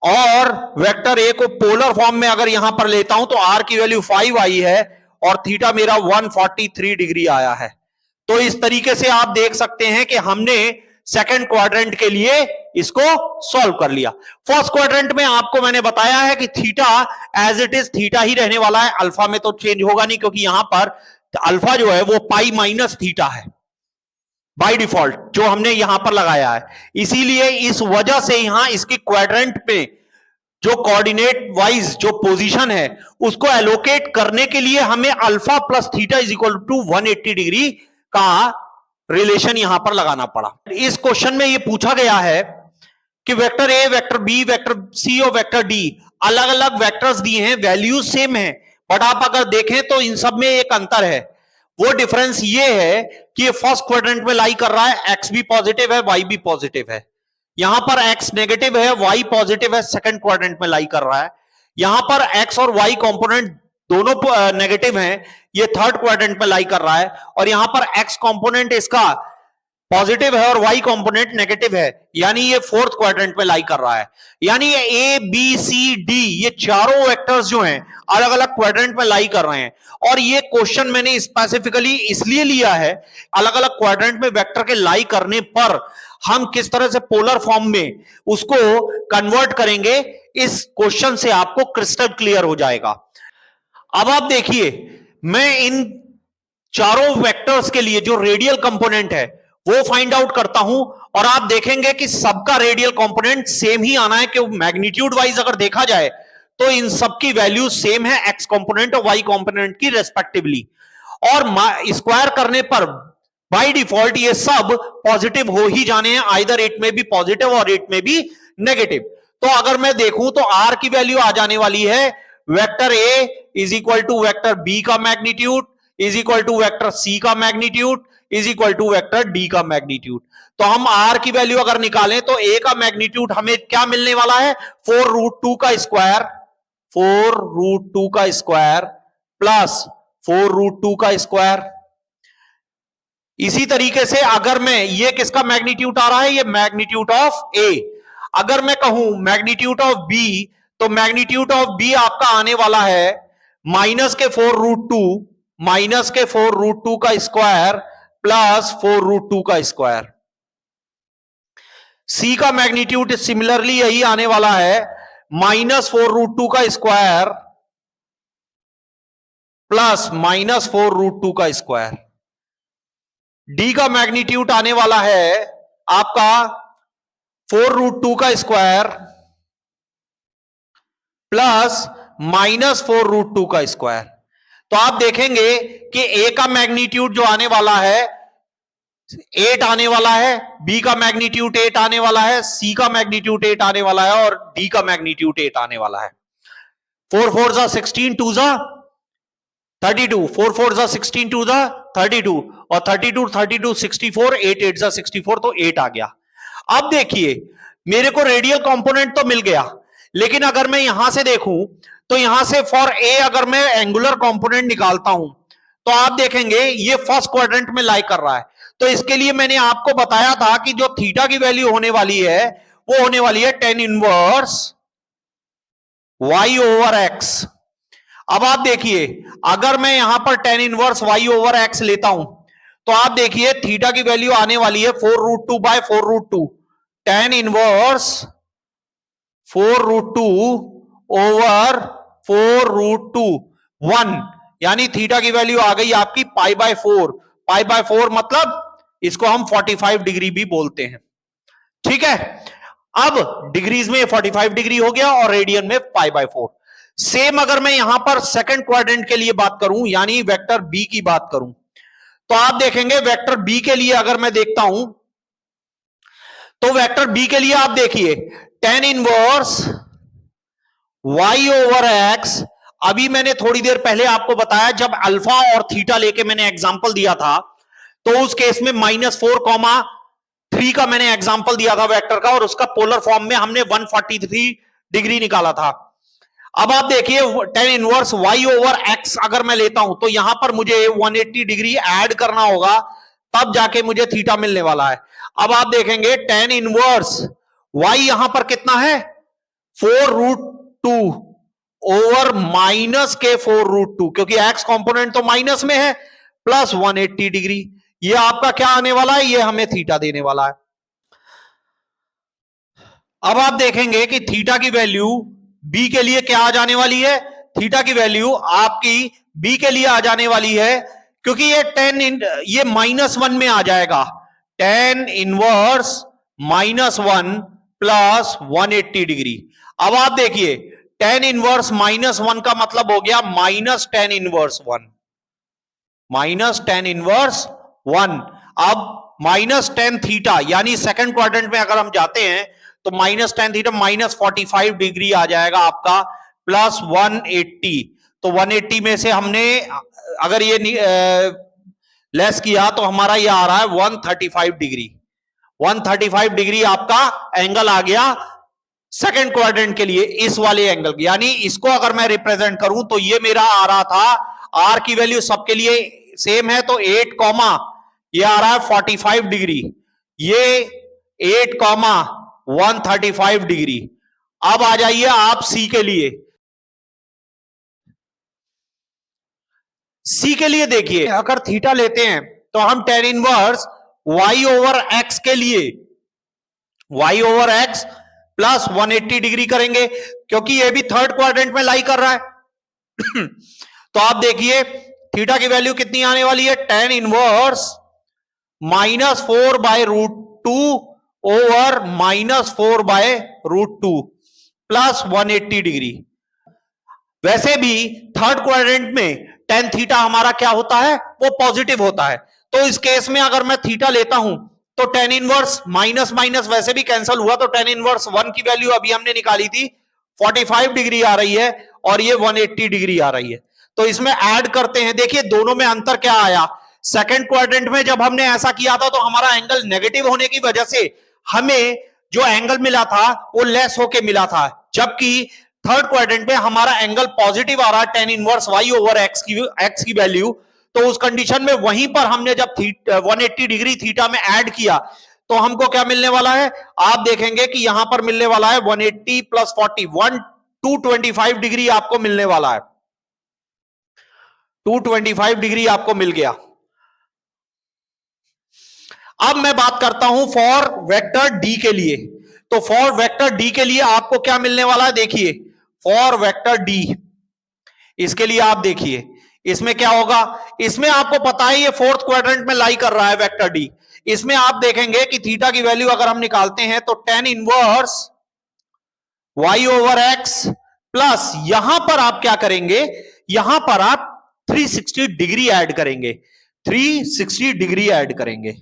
और वेक्टर ए को पोलर फॉर्म में अगर यहां पर लेता हूं तो आर की वैल्यू 5 आई है और थीटा मेरा 143 डिग्री आया है। तो इस तरीके से आप देख सकते हैं कि हमने सेकंड क्वाड्रेंट के लिए इसको सॉल्व कर लिया। फर्स्ट क्वाड्रेंट में आपको मैंने बताया है कि theta as it is theta ही रहने वाला है, अल्फा में तो चेंज होगा नहीं, क्योंकि यहां पर अल्फा जो है वो पाई माइनस थीटा है बाय डिफॉल्ट जो हमने यहां पर लगाया है। इसीलिए इस वजह से यहां इसकी क्वाड्रेंट पे जो कोऑर्डिनेट वाइज जो पोजीशन है उसको एलोकेट करने के लिए हमें alpha plus theta is equal to 180 degree का रिलेशन यहां पर लगाना पड़ा। इस क्वेश्चन में यह पूछा गया है कि vector A, vector B, vector C और वेक्टर डी अलग अलग वेक्टर्स दिए हैं, वैल्यूज सेम है, बट आप अगर देखें तो इन सब में एक अंतर है। वो डिफरेंस ये है कि ये फर्स्ट क्वाड्रेंट में लाई कर रहा है, एक्स भी पॉजिटिव है, वाई भी पॉजिटिव है। यहां पर एक्स नेगेटिव है, वाई पॉजिटिव है, सेकंड क्वाड्रेंट में लाई कर रहा है। यहां पर एक्स और वाई कंपोनेंट दोनों नेगेटिव हैं, ये थर्ड क्वाड्रेंट में लाई कर रहा है। और यहां पर एक्स कंपोनेंट इसका पॉजिटिव है और वाई कंपोनेंट नेगेटिव है, यानी ये फोर्थ क्वाड्रेंट में लाई कर रहा है। यानी ये ए बी सी डी ये चारों वेक्टर्स जो हैं अलग अलग क्वाड्रेंट में लाई कर रहे हैं। और ये क्वेश्चन मैंने स्पेसिफिकली इसलिए लिया है, अलग अलग क्वाड्रेंट में वेक्टर के लाई करने पर हम किस तरह से पोलर फॉर्म में उसको कन्वर्ट करेंगे, इस क्वेश्चन से आपको क्रिस्टल क्लियर हो जाएगा। अब आप देखिए, मैं इन चारों वेक्टर्स के लिए जो रेडियल कंपोनेंट है वो फाइंड आउट करता हूं, और आप देखेंगे कि सबका रेडियल कंपोनेंट सेम ही आना है, कि मैग्नीट्यूड वाइज अगर देखा जाए तो इन सबकी वैल्यू सेम है, एक्स कंपोनेंट और वाई कंपोनेंट की रेस्पेक्टिवली। और स्क्वायर करने पर बाय डिफॉल्ट ये सब पॉजिटिव हो ही जाने हैं, आइदर इट में भी पॉजिटिव और इट में भी नेगेटिव। तो अगर मैं देखूं तो आर की वैल्यू आ जाने वाली है vector A is equal to vector B का magnitude is equal to vector C का magnitude is equal to vector D का मैग्नीट्यूड। तो हम आर की वैल्यू अगर निकालें तो ए का मैग्नीट्यूड हमें क्या मिलने वाला है, 4√2 का स्क्वायर, 4√2 का स्क्वायर प्लस 4√2 का स्क्वायर। इसी तरीके से अगर मैं ये किसका मैग्नीट्यूड आ रहा है, ये मैग्नीट्यूड ऑफ ए। अगर मैं कहूं मैग्नीट्यूड ऑफ बी, तो मैग्नीट्यूड ऑफ बी आपका आने वाला है -4√2 का स्क्वायर प्लस 4√2 का स्क्वायर। सी का मैग्नीट्यूड सिमिलरली यही आने वाला है, -4√2 का स्क्वायर प्लस -4√2 का स्क्वायर। डी का मैग्नीट्यूड आने वाला है आपका 4√2 का स्क्वायर प्लस -4√2 का स्क्वायर। तो आप देखेंगे कि ए का मैग्नीट्यूड जो आने वाला है 8 आने वाला है, बी का मैग्नीट्यूड 8 आने वाला है, सी का मैग्नीट्यूड 8 आने वाला है और डी का मैग्नीट्यूड 8 आने वाला है। 4 4 जा 16, 2 जा 32, 4 4 जा 16, 2 जा 32 और 32 32 64, 8 8 जा 64, तो 8 आ गया। अब देखिए मेरे को रेडियल कंपोनेंट तो मिल गया, लेकिन अगर मैं यहां से देखूं तो यहां से फॉर ए अगर मैं एंगुलर कंपोनेंट निकालता हूं तो आप देखेंगे ये फर्स्ट क्वाड्रेंट में लाई कर रहा है। तो इसके लिए मैंने आपको बताया था कि जो थीटा की वैल्यू होने वाली है वो होने वाली है tan inverse y over x। अब आप देखिए अगर मैं यहां पर tan inverse y over x लेता हूं तो आप देखिए थीटा की वैल्यू आने वाली है 4√2 बाय 4√2, tan इनवर्स 4√2 ओवर 4√2 1, यानी थीटा की वैल्यू आ गई आपकी π/4। π/4 मतलब इसको हम 45 डिग्री भी बोलते हैं, ठीक है। अब डिग्रीज में 45 डिग्री हो गया और रेडियन में π/4। सेम अगर मैं यहां पर सेकंड क्वाड्रेंट के लिए बात करूं, यानी वेक्टर बी की बात करूं, तो आप देखेंगे वेक्टर बी के लिए अगर मैं देखता हूं, तो वेक्टर बी के लिए आप देखिए tan inverse y over x. अभी मैंने थोड़ी देर पहले आपको बताया, जब अल्फा और थीटा लेके मैंने एग्जांपल दिया था, तो उस केस में -4,3 का मैंने एग्जांपल दिया था वेक्टर का, और उसका पोलर फॉर्म में हमने 143 डिग्री निकाला था। अब आप देखिए tan inverse y over x अगर मैं लेता हूं, तो यहां पर मुझे 180 डिग्री ऐड करना होगा, तब जाके मुझे थीटा मिलने वाला है। अब आप देखेंगे tan इनवर्स y यहां पर कितना है, 4√2 ओवर माइनस के 4√2, क्योंकि x कंपोनेंट तो माइनस में है, प्लस 180 डिग्री। ये आपका क्या आने वाला है, ये हमें थीटा देने वाला है। अब आप देखेंगे कि थीटा की वैल्यू बी के लिए क्या आ जाने वाली है, थीटा की वैल्यू आपकी बी के लिए आ जाने वाली है, क्योंकि ये -1 में आ जाएगा, tan इनवर्स -1 प्लस 180 डिग्री। अब आप देखिए tan इनवर्स -1 का मतलब हो गया minus tan inverse 1, minus tan inverse 1। अब माइनस tan थीटा, यानी सेकंड क्वाड्रेंट में अगर हम जाते हैं, तो माइनस tan थीटा -45 डिग्री आ जाएगा आपका, प्लस 180। तो 180 में से हमने अगर ये लेस किया, तो हमारा ये आ रहा है 135 डिग्री। 135 डिग्री आपका एंगल आ गया सेकंड क्वाड्रेंट के लिए, इस वाले एंगल, यानी इसको अगर मैं रिप्रेजेंट करूं, तो ये मेरा आ रहा था, आर की वैल्यू सबके लिए सेम है, तो 8 कॉमा ये आ रहा है 45 डिग्री, ये 8 कॉमा 135 डिग्री। अब आ जाइए आप सी के लिए। सी के लिए देखिए, अगर थीटा लेते हैं, तो हम tan inverse y over x के लिए y over x plus 180 degree करेंगे, क्योंकि ये भी थर्ड क्वाड्रेंट में लाई कर रहा है। तो आप देखिए थीटा की वैल्यू कितनी आने वाली है, tan inverse -4/√2 over -4/√2 plus 180 degree. वैसे भी थर्ड क्वाड्रेंट में tan थीटा हमारा क्या होता है, वो पॉजिटिव होता है। तो इस केस में अगर मैं थीटा लेता हूं, तो tan इनवर्स माइनस माइनस वैसे भी कैंसिल हुआ, तो tan इनवर्स 1 की वैल्यू अभी हमने निकाली थी 45 डिग्री आ रही है, और ये 180 डिग्री आ रही है। तो इसमें ऐड करते हैं, देखिए दोनों में अंतर क्या आया। सेकंड क्वाड्रेंट में जब हमने ऐसा किया था, तो हमारा एंगल नेगेटिव होने की वजह से हमें जो एंगल मिला था वो लेस होके मिला था, जबकि थर्ड क्वाड्रेंट में हमारा एंगल पॉजिटिव आ रहा है, tan inverse y over x की वैल्यू। तो उस कंडीशन में वहीं पर हमने जब 180 डिग्री थीटा में ऐड किया, तो हमको क्या मिलने वाला है, आप देखेंगे कि यहां पर मिलने वाला है 180 प्लस 41, 225 डिग्री आपको मिलने वाला है, 225 डिग्री आपको मिल गया। अब मैं बात करता हूं फॉर वेक्टर डी के लिए। तो फॉर वेक्टर डी के लिए आपको क्या मिलने वाला है, देखिए फॉर वेक्टर डी, इसके लिए आप देखिए इसमें क्या होगा। इसमें आपको पता है ये फोर्थ क्वाड्रेंट में लाई कर रहा है वेक्टर डी। इसमें आप देखेंगे कि थीटा की वैल्यू अगर हम निकालते हैं, तो tan inverse y over x plus यहां पर आप क्या करेंगे, यहां पर आप 360 डिग्री ऐड करेंगे, 360 डिग्री ऐड करेंगे।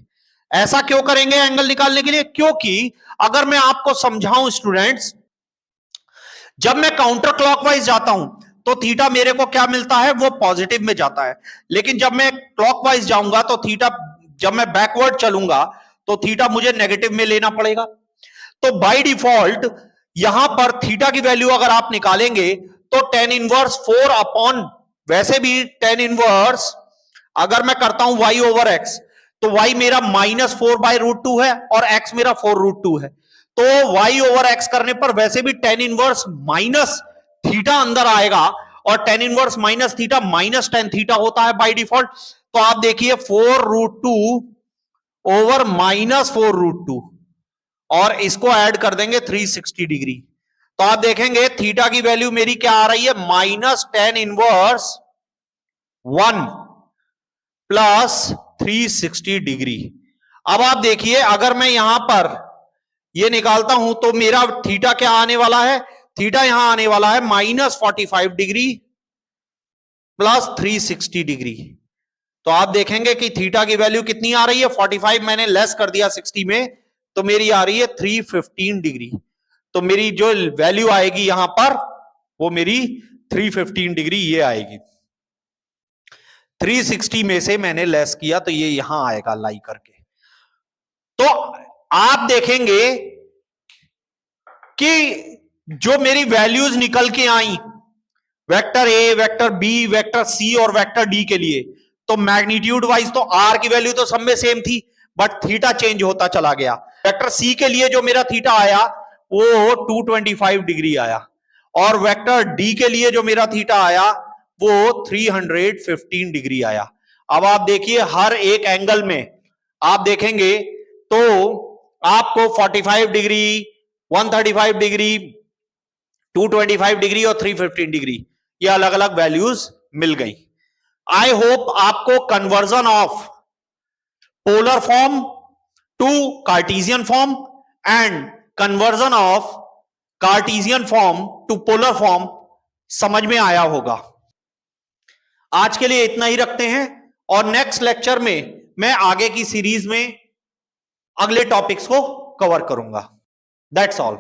ऐसा क्यों करेंगे एंगल निकालने के लिए, क्योंकि अगर मैं आपको समझाऊं स्टूडेंट्स, जब मैं काउंटर क्लॉकवाइज जाता हूं, तो थीटा मेरे को क्या मिलता है, वो पॉजिटिव में जाता है। लेकिन जब मैं क्लॉकवाइज जाऊंगा, तो थीटा, जब मैं बैकवर्ड चलूंगा, तो थीटा मुझे नेगेटिव में लेना पड़ेगा। तो बाय डिफॉल्ट यहां पर थीटा की वैल्यू अगर आप निकालेंगे, तो tan इनवर्स 4 अपॉन, वैसे भी tan इनवर्स अगर मैं करता हूं y ओवर x, तो y मेरा -4/√2 है और x मेरा 4√2 है। तो y ओवर x करने पर वैसे भी tan इनवर्स माइनस थीटा अंदर आएगा, और tan inverse minus theta minus tan theta होता है बाय डिफॉल्ट। तो आप देखिए 4√2 ओवर -4√2, और इसको ऐड कर देंगे 360 डिग्री। तो आप देखेंगे थीटा की वैल्यू मेरी क्या आ रही है, -tan इनवर्स 1 प्लस 360 डिग्री। अब आप देखिए अगर मैं यहां पर ये निकालता हूं, तो मेरा थीटा क्या आने वाला है, थीटा यहां आने वाला है -45 डिग्री प्लस 360 डिग्री। तो आप देखेंगे कि थीटा की वैल्यू कितनी आ रही है, 45 मैंने लेस कर दिया 60 में, तो मेरी आ रही है 315 डिग्री। तो मेरी जो वैल्यू आएगी यहां पर वो मेरी 315 डिग्री ये आएगी। 360 में से मैंने लेस किया तो ये यहां आएगा लाई करके। तो आप देखेंगे कि जो मेरी वैल्यूज निकल के आई vector A, vector B, vector C और वेक्टर डी के लिए, तो मैग्नीट्यूड वाइज तो आर की वैल्यू तो सब में सेम थी, बट थीटा चेंज होता चला गया। वेक्टर सी के लिए जो मेरा थीटा आया वो 225 डिग्री आया, और वेक्टर डी के लिए जो मेरा थीटा आया वो 315 डिग्री आया। अब आप देखिए हर एक एंगल में आप देखेंगे तो आपको 45 डिग्री, 135 डिग्री, 225 डिग्री और 315 डिग्री ये अलग अलग वैल्यूज मिल गई। आई होप आपको conversion of polar form to Cartesian form and conversion of Cartesian form to polar form समझ में आया होगा। आज के लिए इतना ही रखते हैं, और नेक्स्ट लेक्चर में मैं आगे की सीरीज में अगले टॉपिक्स को कवर करूंगा। That's all.